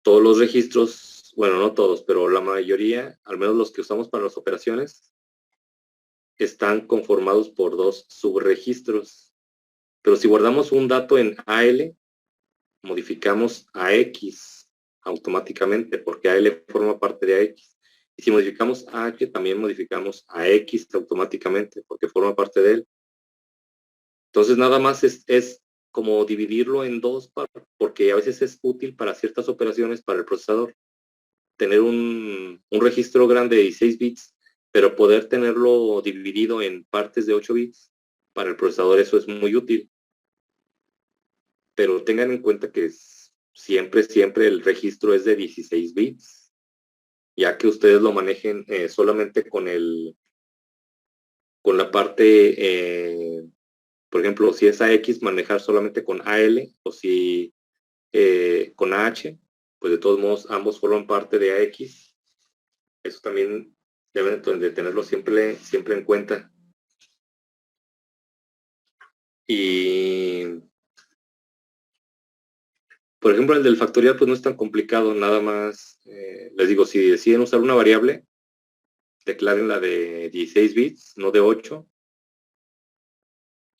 todos los registros, bueno, no todos, pero la mayoría, al menos los que usamos para las operaciones, están conformados por dos subregistros. Pero si guardamos un dato en AL, modificamos a X automáticamente, porque AL forma parte de AX. Y si modificamos a H, también modificamos a X automáticamente, porque forma parte de él. Entonces nada más es como dividirlo en dos, porque a veces es útil para ciertas operaciones para el procesador tener un registro grande de 16 bits, pero poder tenerlo dividido en partes de 8 bits, para el procesador eso es muy útil. Pero tengan en cuenta que siempre el registro es de 16 bits, ya que ustedes lo manejen solamente con la parte, por ejemplo, si es AX, manejar solamente con AL, o si con AH, pues de todos modos ambos forman parte de AX. Eso también deben de tenerlo siempre en cuenta. Y, por ejemplo, el del factorial pues no es tan complicado, nada más, les digo, si deciden usar una variable, declaren la de 16 bits, no de 8.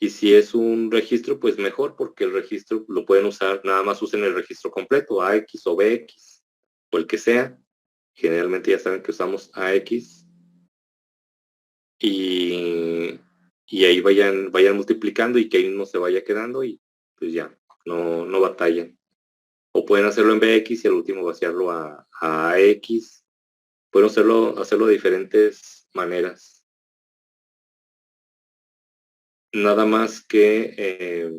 Y si es un registro, pues mejor, porque el registro lo pueden usar, nada más usen el registro completo, AX o BX, o el que sea. Generalmente ya saben que usamos AX. Y, y ahí vayan multiplicando y que ahí mismo se vaya quedando y pues ya, no batallen. O pueden hacerlo en BX y al último vaciarlo a AX. Pueden hacerlo de diferentes maneras. nada más que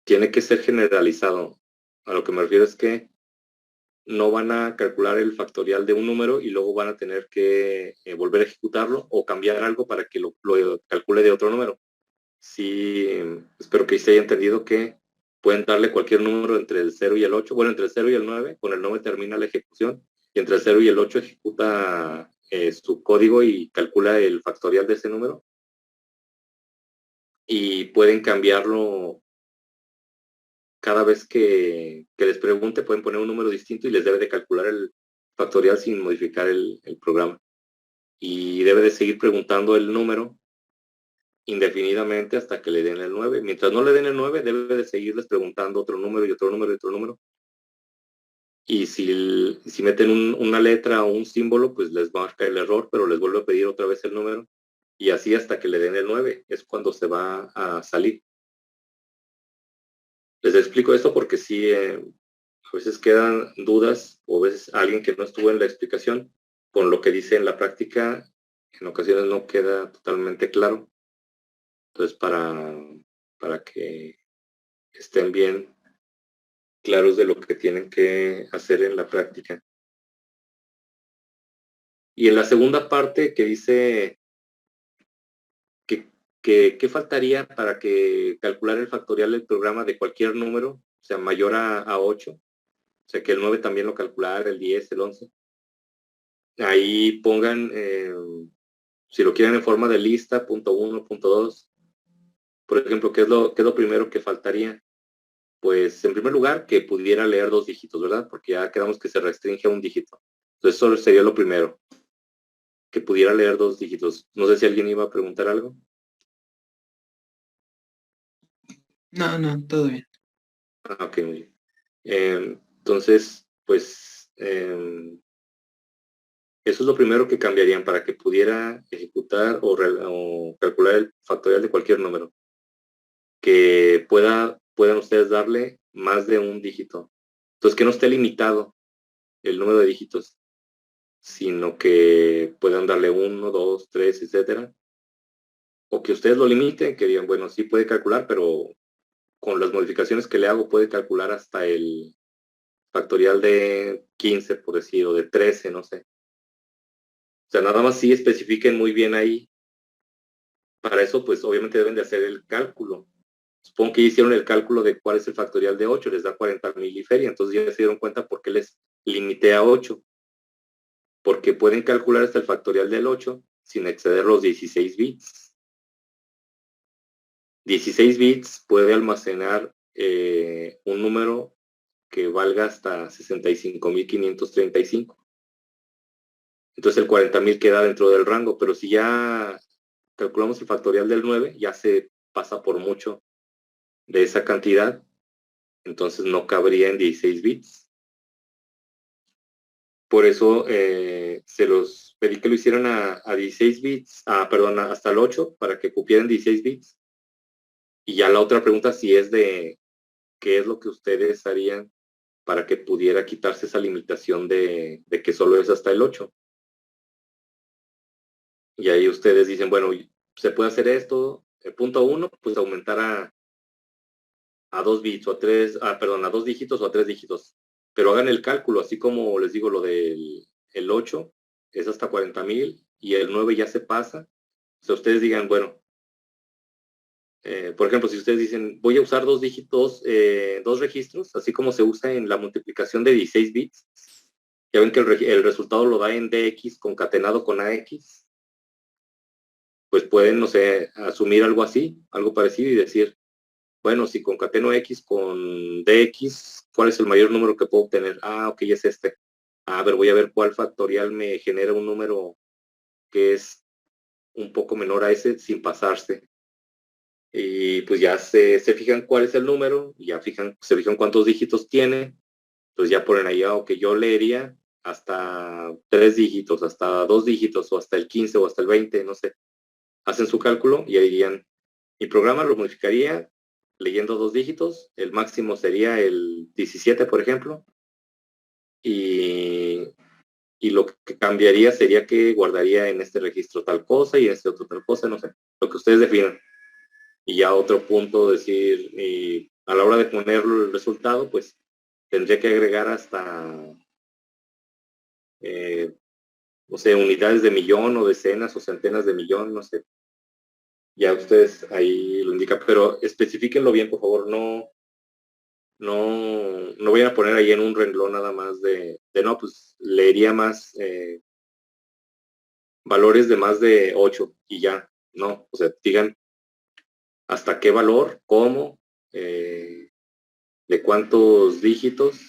tiene que ser generalizado. A lo que me refiero es que no van a calcular el factorial de un número y luego van a tener que volver a ejecutarlo o cambiar algo para que lo calcule de otro número. Sí, espero que se haya entendido que pueden darle cualquier número entre el 0 y el 8. Bueno, entre el 0 y el 9, con el 9 termina la ejecución y entre el 0 y el 8 ejecuta su código y calcula el factorial de ese número. Y pueden cambiarlo cada vez que les pregunte, pueden poner un número distinto y les debe de calcular el factorial sin modificar el programa. Y debe de seguir preguntando el número indefinidamente hasta que le den el 9. Mientras no le den el 9, debe de seguirles preguntando otro número y otro número y otro número. Y si meten una letra o un símbolo, pues les marca el error, pero les vuelve a pedir otra vez el número. Y así hasta que le den el 9, es cuando se va a salir. Les explico esto porque sí, a veces quedan dudas o a veces alguien que no estuvo en la explicación con lo que dice en la práctica, en ocasiones no queda totalmente claro. Entonces, para que estén bien claros de lo que tienen que hacer en la práctica. Y en la segunda parte que dice ¿qué faltaría para que calcular el factorial del programa de cualquier número, o sea, mayor a 8? O sea, que el 9 también lo calculara, el 10, el 11. Ahí pongan, si lo quieren en forma de lista, punto 1, punto 2. Por ejemplo, ¿qué es lo primero que faltaría? Pues, en primer lugar, que pudiera leer 2 dígitos, ¿verdad? Porque ya quedamos que se restringe a un dígito. Entonces, eso sería lo primero. Que pudiera leer 2 dígitos. No sé si alguien iba a preguntar algo. No, no, todo bien. Ok, muy bien. Entonces, pues, eso es lo primero que cambiarían para que pudiera ejecutar o calcular el factorial de cualquier número. Que puedan ustedes darle más de un dígito. Entonces, que no esté limitado el número de dígitos, sino que puedan darle 1, 2, 3, etcétera. O que ustedes lo limiten, que digan, bueno, sí puede calcular, pero con las modificaciones que le hago puede calcular hasta el factorial de 15, por decir, o de 13, no sé. O sea, nada más sí especifiquen muy bien ahí. Para eso, pues obviamente deben de hacer el cálculo. Supongo que hicieron el cálculo de cuál es el factorial de 8, les da 40,000 y feria. Entonces ya se dieron cuenta por qué les limité a 8. Porque pueden calcular hasta el factorial del 8 sin exceder los 16 bits. 16 bits puede almacenar un número que valga hasta 65,535. Entonces el 40,000 queda dentro del rango, pero si ya calculamos el factorial del 9, ya se pasa por mucho de esa cantidad, entonces no cabría en 16 bits. Por eso se los pedí que lo hicieran a 16 bits, perdón, hasta el 8, para que cupieran 16 bits. Y ya la otra pregunta si es de qué es lo que ustedes harían para que pudiera quitarse esa limitación de que solo es hasta el 8. Y ahí ustedes dicen, bueno, se puede hacer esto, punto 1, pues aumentar a 2 bits o a 3, perdón, a 2 dígitos o a 3 dígitos. Pero hagan el cálculo, así como les digo, lo del el 8 es hasta 40,000 y el 9 ya se pasa. O sea, ustedes digan, bueno, por ejemplo, si ustedes dicen, voy a usar 2 dígitos, 2 registros, así como se usa en la multiplicación de 16 bits, ya ven que el resultado lo da en DX concatenado con AX, pues pueden, no sé, asumir algo así, algo parecido y decir, bueno, si concateno X con DX, ¿cuál es el mayor número que puedo obtener? Ok, es este. A ver, voy a ver cuál factorial me genera un número que es un poco menor a ese sin pasarse. Y pues ya se fijan cuál es el número, y ya se fijan cuántos dígitos tiene. Pues ya ponen ahí, ok, yo leería hasta 3 dígitos, hasta 2 dígitos, o hasta el 15 o hasta el 20, no sé. Hacen su cálculo y ahí dirían, mi programa lo modificaría leyendo 2 dígitos, el máximo sería el 17, por ejemplo, y y lo que cambiaría sería que guardaría en este registro tal cosa y en este otro tal cosa, no sé, lo que ustedes definan. Y ya otro punto decir, y a la hora de poner el resultado, pues tendría que agregar hasta, no sé, unidades de millón o decenas o centenas de millón, no sé. Ya ustedes ahí lo indican, pero especifíquenlo bien, por favor, no vayan a poner ahí en un renglón nada más de no, pues leería más valores de más de 8 y ya, no, o sea, digan hasta qué valor, cómo, de cuántos dígitos,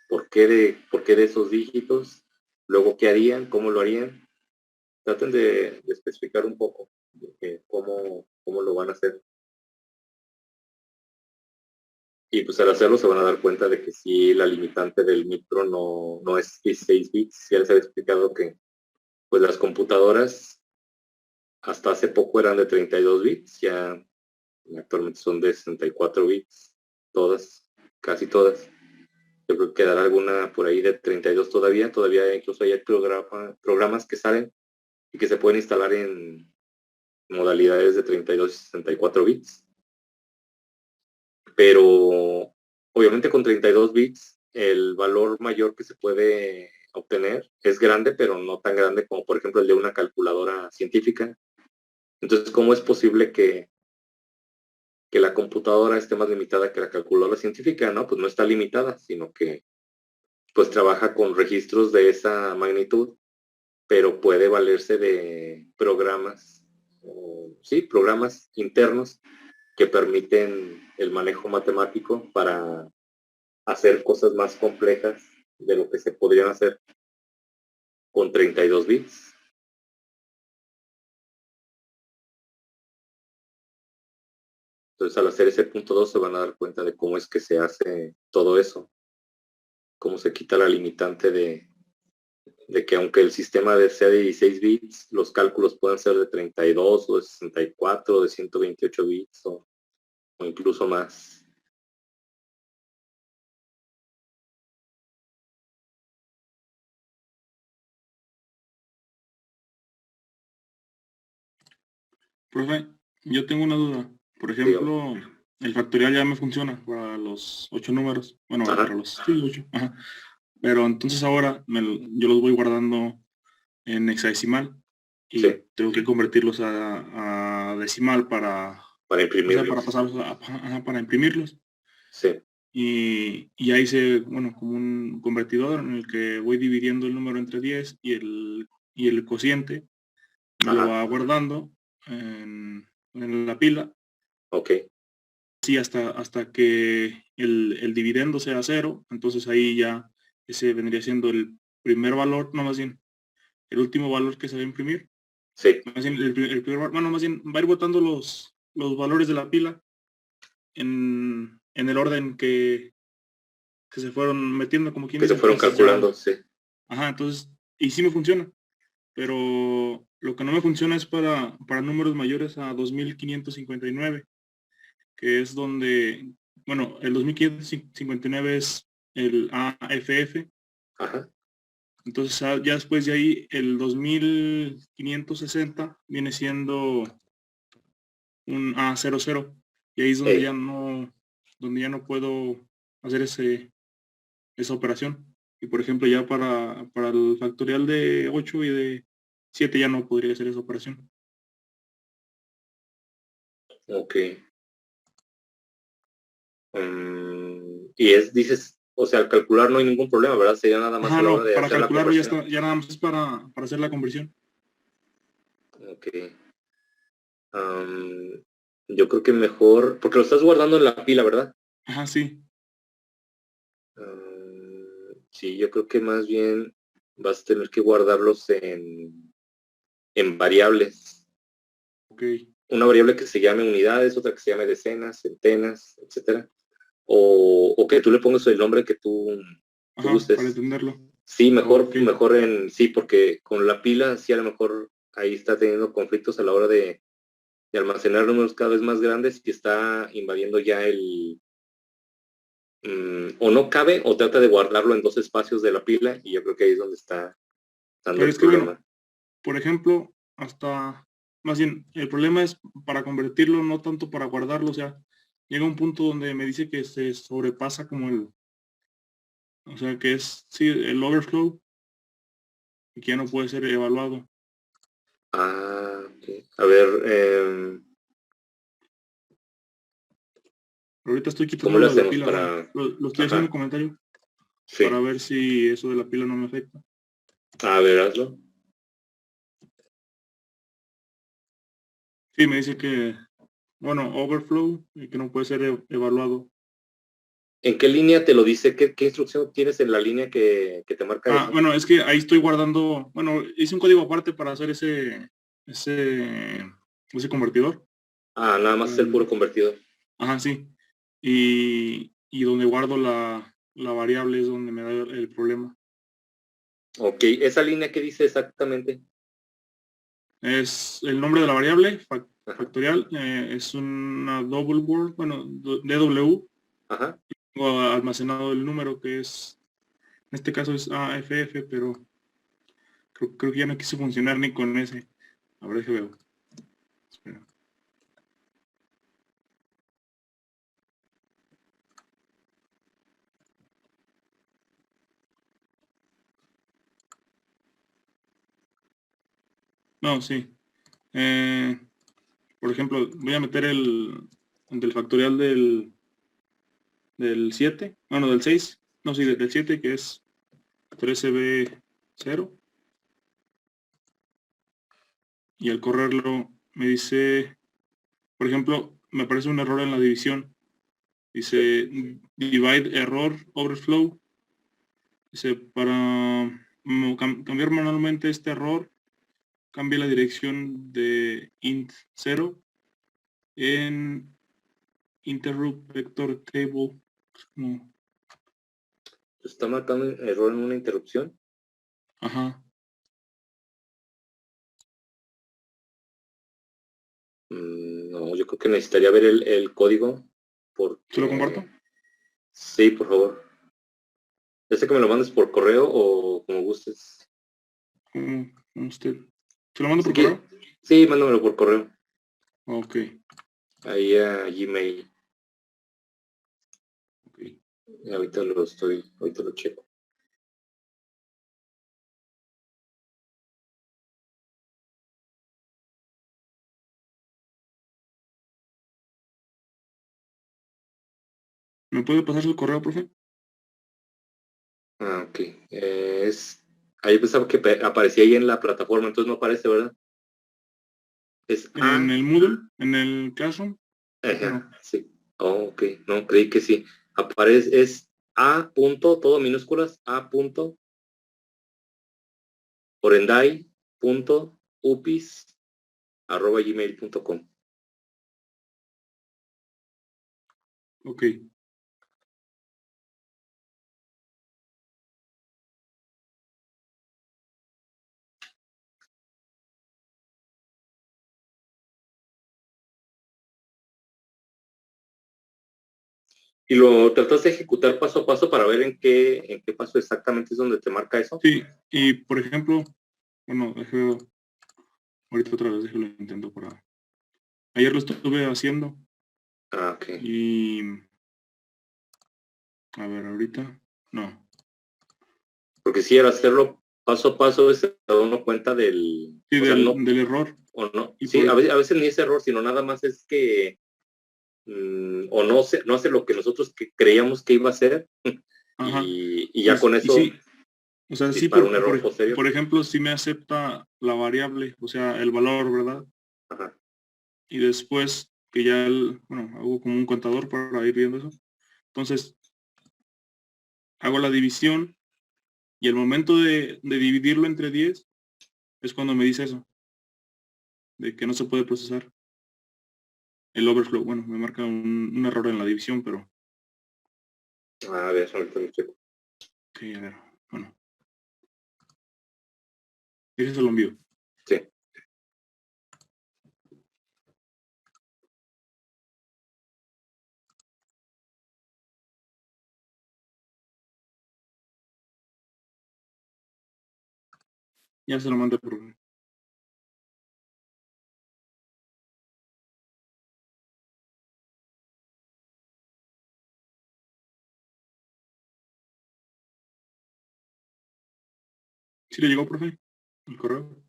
por qué de esos dígitos, luego qué harían, cómo lo harían. Traten de especificar un poco cómo lo van a hacer. Y pues al hacerlo se van a dar cuenta de que sí, la limitante del micro no es 16 bits. Ya les había explicado que pues las computadoras hasta hace poco eran de 32 bits, ya actualmente son de 64 bits, todas, casi todas. Yo creo que quedará alguna por ahí de 32 todavía incluso hay programas que salen y que se pueden instalar en modalidades de 32 y 64 bits. Pero obviamente con 32 bits el valor mayor que se puede obtener es grande, pero no tan grande como por ejemplo el de una calculadora científica. Entonces, ¿cómo es posible que la computadora esté más limitada que la calculadora científica? No, pues no está limitada, sino que pues trabaja con registros de esa magnitud, pero puede valerse de programas, sí, programas internos que permiten el manejo matemático para hacer cosas más complejas de lo que se podrían hacer con 32 bits. Entonces, al hacer ese punto 2 se van a dar cuenta de cómo es que se hace todo eso, cómo se quita la limitante de que aunque el sistema sea de 16 bits, los cálculos pueden ser de 32 o de 64 o de 128 bits o incluso más. Profe, yo tengo una duda. Por Digo, ejemplo, el factorial ya me funciona para los 8 números. Bueno, ajá, para los sí, 8. Ajá. Pero entonces ahora yo los voy guardando en hexadecimal y sí, tengo que convertirlos a decimal para, para o sea, para imprimirlos. pasarlos para imprimirlos. Sí, Y ya hice, bueno, como un convertidor en el que voy dividiendo el número entre 10 y el cociente me lo ajá, va guardando en la pila, ok, sí, hasta que el dividendo sea cero. Entonces ahí ya ese vendría siendo el primer valor, no, más bien el último valor que se va a imprimir. sí, Más bien el primer, bueno, más bien va a ir botando los valores de la pila en el orden que se fueron metiendo, como quien que se dice. fueron Entonces calculando, ya, sí, ajá, entonces, y sí me funciona, pero lo que no me funciona es para números mayores a 2559, que es donde, bueno, el 2559 es el AFF. ajá, Entonces ya después de ahí el 2560 viene siendo un A00, y ahí es hey, donde ya no puedo hacer esa operación. Y por ejemplo ya para el factorial de 8 y de 7 ya no podría hacer esa operación. ok. Y dices, o sea, al calcular no hay ningún problema, ¿verdad? Sería nada más Ajá, a la hora no, de para hacer la calcularlo ya conversión. está, ya nada más es para hacer la conversión. Ok. Am, yo creo que mejor, porque lo estás guardando en la pila, ¿verdad? Ajá, sí, Sí, yo creo que más bien vas a tener que guardarlos en variables. ok. Una variable que se llame unidades, otra que se llame decenas, centenas, etcétera. O que tú le pongas el nombre que tú Ajá, para gustes. entenderlo. Sí, Ok, sí, porque con la pila sí a lo mejor ahí está teniendo conflictos a la hora de almacenar números cada vez más grandes y está invadiendo ya o no cabe o trata de guardarlo en dos espacios de la pila y yo creo que ahí es donde está dando Pero el es que bueno, problema. por ejemplo, más bien, el problema es para convertirlo, no tanto para guardarlo, o sea, llega un punto donde me dice que se sobrepasa como o sea, que es, sí, el overflow, y que ya no puede ser evaluado. Ok. A ver, Pero ahorita estoy ¿cómo quitando le lo de la hacemos pila, bueno, para...? lo estoy haciendo Ajá, un comentario para sí. ver si eso de la pila no me afecta. A ver, hazlo. Sí, me dice que, bueno, overflow, y que no puede ser evaluado. ¿En qué línea te lo dice? ¿Qué instrucción tienes en la línea que te marca eso? Bueno, es que ahí estoy guardando, bueno, hice un código aparte para hacer ese convertidor. Nada más es el puro convertidor. Ajá, sí. Y donde guardo la variable es donde me da el problema. Ok, ¿esa línea qué dice exactamente? Es el nombre de la variable, Ajá, factorial, es una double word, bueno, DW, ajá. tengo almacenado el número que es, en este caso es AFF, pero creo que ya no quiso funcionar ni con ese. A ver, que veo. Espera. No, sí. Por ejemplo, voy a meter el del factorial del 7, no, del 6, no, sí, del 7, que es 13B0, y al correrlo me dice, por ejemplo, me aparece un error en la división, dice divide error overflow, dice para cambiar manualmente este error, cambia la dirección de int 0 en interrupt vector table, como, ¿Está marcando error en una interrupción? ajá. No, yo creo que necesitaría ver el código ¿Se lo comparto? porque... Sí, por favor. Ya sé que me lo mandes por correo o como gustes. Como usted. ¿Se lo mando Sí, por correo? sí, mándamelo por correo. Ok, Ahí a Gmail. ok. Ahorita lo checo. ¿Me puede pasar su correo, profe? Ok. Ahí pensaba que aparecía ahí en la plataforma, entonces no aparece, ¿verdad? Es En el Moodle, en el Classroom. Creo que no. ajá, sí. Ok, no, creí que sí. Aparece, es A punto, todo minúsculas, A punto, orenday punto upis arroba gmail.com. Ok. Y lo tratas de ejecutar paso a paso para ver en qué paso exactamente es donde te marca eso. Sí, y por ejemplo, bueno, ahorita otra vez déjelo intento para... Ayer lo estuve haciendo Ok. y... A ver, ahorita... No. Porque si era hacerlo paso a paso, se da uno cuenta Sí, o sea, no, del error. o no. Y Sí, por... a veces ni es error, sino nada más es que o no hace lo que nosotros creíamos que iba a hacer Ajá. y ya Pues, con y eso sí. O sea, sí, dispara un error por posterior. ejemplo, sí me acepta la variable, o sea, el valor, ¿verdad? Ajá. Y después que ya, bueno, hago como un contador para ir viendo eso. Entonces, hago la división y el momento de dividirlo entre 10 es cuando me dice eso, de que no se puede procesar el overflow. Bueno, me marca un error en la división, pero... A ver, ahorita lo checo. Ok, a ver, bueno, ese lo envío. Sí. Ya se lo mandé, profe. ¿Sí le llegó, profe? El correo.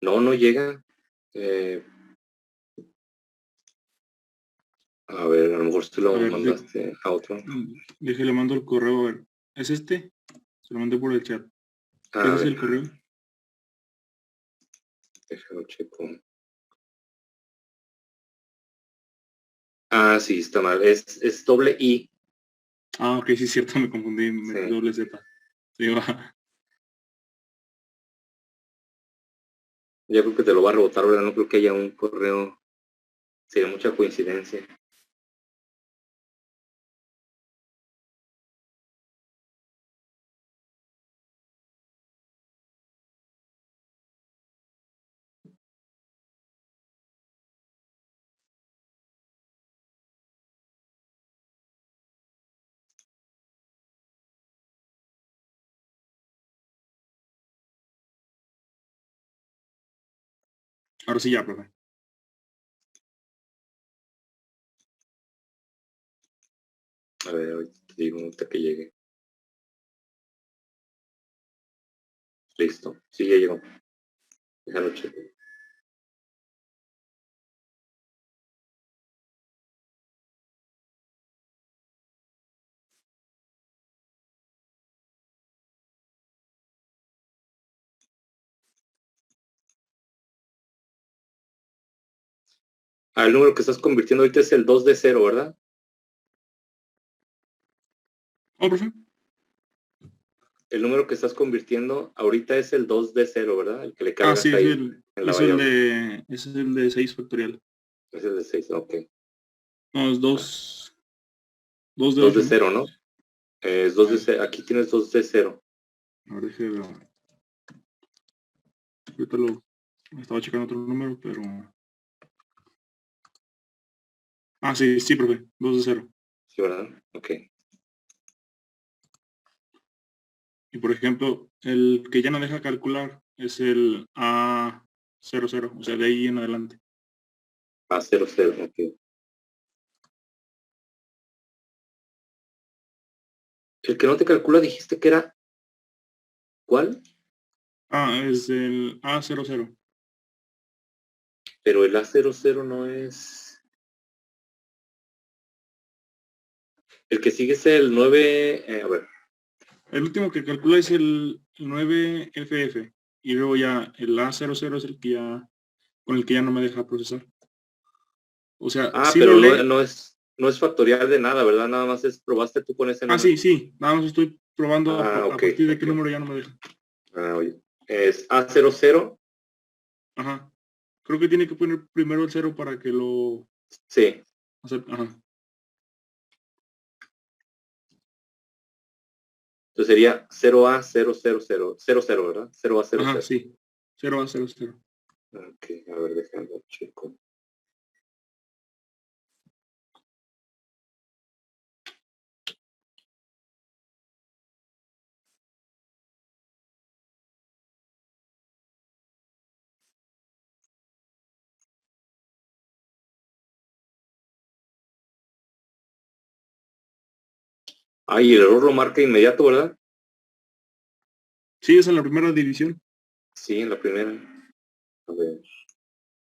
No, no llega. Eh, a ver, a lo mejor se A lo ver, mandaste a otro. déjele mando el correo, a ver. ¿Es este? Se lo mandé por el chat. A ¿Ese es ver, el correo? déjalo checo. Ah, sí, está mal. Es doble I. Ah, ok, sí es cierto, me confundí, Sí. doble Z. Sí, va. Ya creo que te lo va a rebotar, ¿verdad? No creo que haya un correo. Sería mucha coincidencia. Ahora sí ya, profe. A ver, ahorita te digo hasta que llegue. Listo. Sí, ya llegó. Déjalo checo. Ah, el número que estás convirtiendo ahorita es el 2 de 0, ¿verdad? ¿Oh, profe? El número que estás convirtiendo ahorita es el 2 de 0, ¿verdad? El que le Ah, cargas sí, ahí en la variable. es el de 6 factorial. Es el de 6, ok. No, es 2 de 2 de 8, ¿no? 0, ¿no? Es 2 de 0. Aquí tienes 2 de 0. A ver, déjelo. Ahorita estaba checando otro número, pero... Ah, sí, sí, profe. 2 de 0. ¿Sí, verdad? Ok. Y por ejemplo, el que ya no deja calcular es el A00, o sea, de ahí en adelante. A 0, 0, ok. El que no te calcula dijiste que era... ¿Cuál? Ah, es el A00. Pero el A00 no es... El que sigue es el 9... a ver. El último que calcula es el 9FF. Y luego ya el A00 es el que ya, con el que ya no me deja procesar. O sea, Ah, sí lo pero no, lee. no es factorial de nada, ¿verdad? Nada más es probaste tú con ese Ah, número. sí, sí. Nada más estoy probando Ah, a ok, partir de qué ok. número ya no me deja. Ah, oye. Es A00, Ajá. Creo que tiene que poner primero el 0 para que lo sí. acepte. Ajá. Entonces sería 0A000, 00, ¿verdad? Ajá, 0A00. sí. 0 a 0 0. Ok, a ver, déjame checo. Ah, y el error lo marca inmediato, ¿verdad? Sí, es en la primera división. Sí, en la primera. A ver.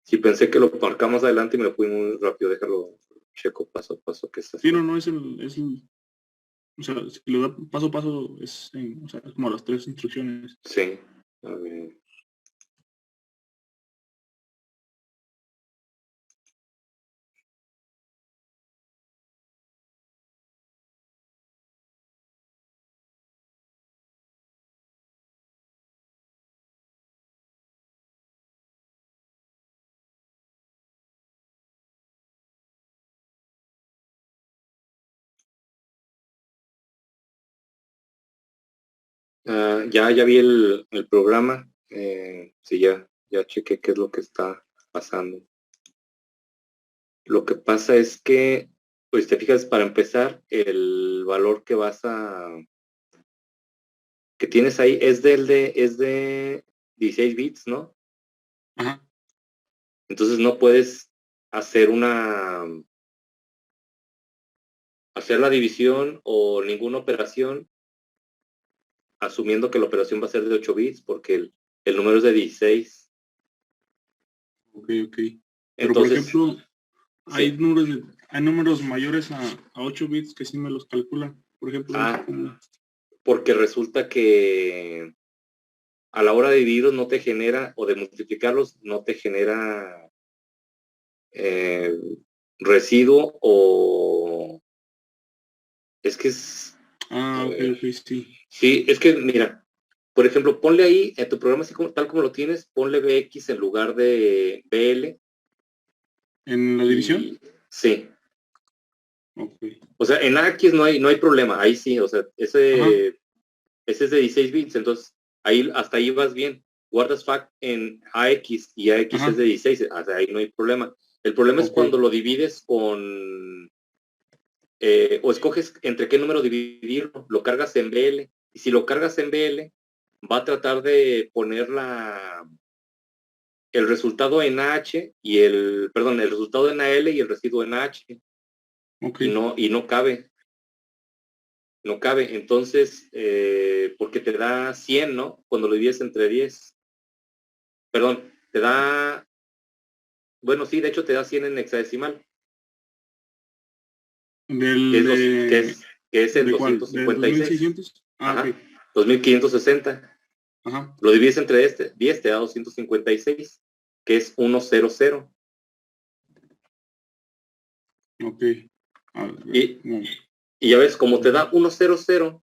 Sí, pensé que lo marcamos adelante y me lo fui muy rápido. Déjalo checo paso a paso que está Sí, no, haciendo. no, o sea, si lo da paso a paso, o sea, es como las 3 instrucciones. Sí. A ver. Ah, ya vi el programa. Sí, ya chequé qué es lo que está pasando. Lo que pasa es que, pues te fijas, para empezar, el valor que vas a que tienes ahí es de 16 bits, ¿no? Ajá. Entonces no puedes hacer la división o ninguna operación asumiendo que la operación va a ser de 8 bits porque el número es de 16. Ok. Pero por Entonces, ejemplo, hay sí. números mayores a 8 bits que sí me los calculan. Por ejemplo, Porque resulta que a la hora de dividirlos no te genera, o de multiplicarlos, no te genera residuo o... Es que es... ok, sí. Sí, es que mira, por ejemplo, ponle ahí en tu programa, así tal como lo tienes, ponle BX en lugar de BL. ¿En la división? Sí. Ok. O sea, en AX no hay problema, ahí sí, o sea, ese Ajá. es de 16 bits, entonces hasta ahí vas bien. Guardas fact en AX y AX es Ajá. de 16, hasta ahí no hay problema. El problema es Ok. cuando lo divides con, o escoges entre qué número dividirlo, lo cargas en BL, y si lo cargas en BL, va a tratar de poner el resultado en AH y el resultado en AL y el residuo en AH, Ok. y no cabe. No cabe, entonces, porque te da 100, ¿no? Cuando lo divides entre 10. Perdón, te da, bueno, sí, de hecho te da 100 en hexadecimal, ¿Del que es en de cuál? ¿Del 256. 2600? Ajá, Ok. 2560. Ajá. Lo divides entre 10, te da 256, que es 100. Ok. A ver, Y, y ya ves, como te da 100,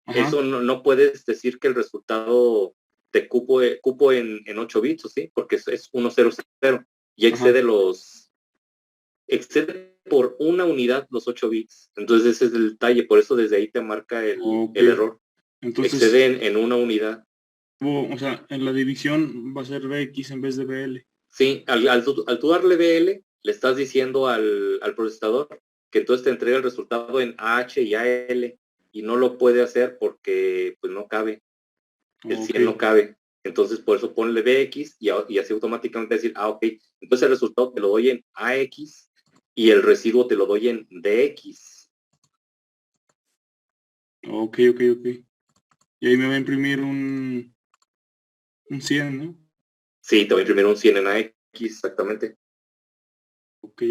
Ajá. eso no puedes decir que el resultado te cupo en 8 bits, ¿sí? Porque es 100 y Ajá. excede por una unidad los 8 bits. Entonces ese es el detalle, por eso desde ahí te marca el Ok. error. Entonces, Excede en una unidad. o sea, en la división va a ser BX en vez de BL. Sí, al tú darle BL, le estás diciendo al procesador que entonces te entrega el resultado en AH y AL y no lo puede hacer porque pues no cabe. El Ok. 100 no cabe. Entonces, por eso ponle BX y así automáticamente decir, ok, entonces el resultado te lo doy en AX y el residuo te lo doy en DX. Ok. Y ahí me va a imprimir un 100, ¿no? Sí, te voy a imprimir un 100 en AX, exactamente. Ok.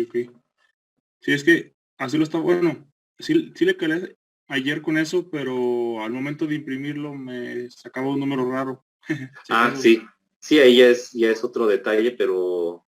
Sí, es que así lo está, bueno, sí le calé ayer con eso, pero al momento de imprimirlo me sacaba un número raro. Si acaso, Sí. Sí, ahí ya es otro detalle, pero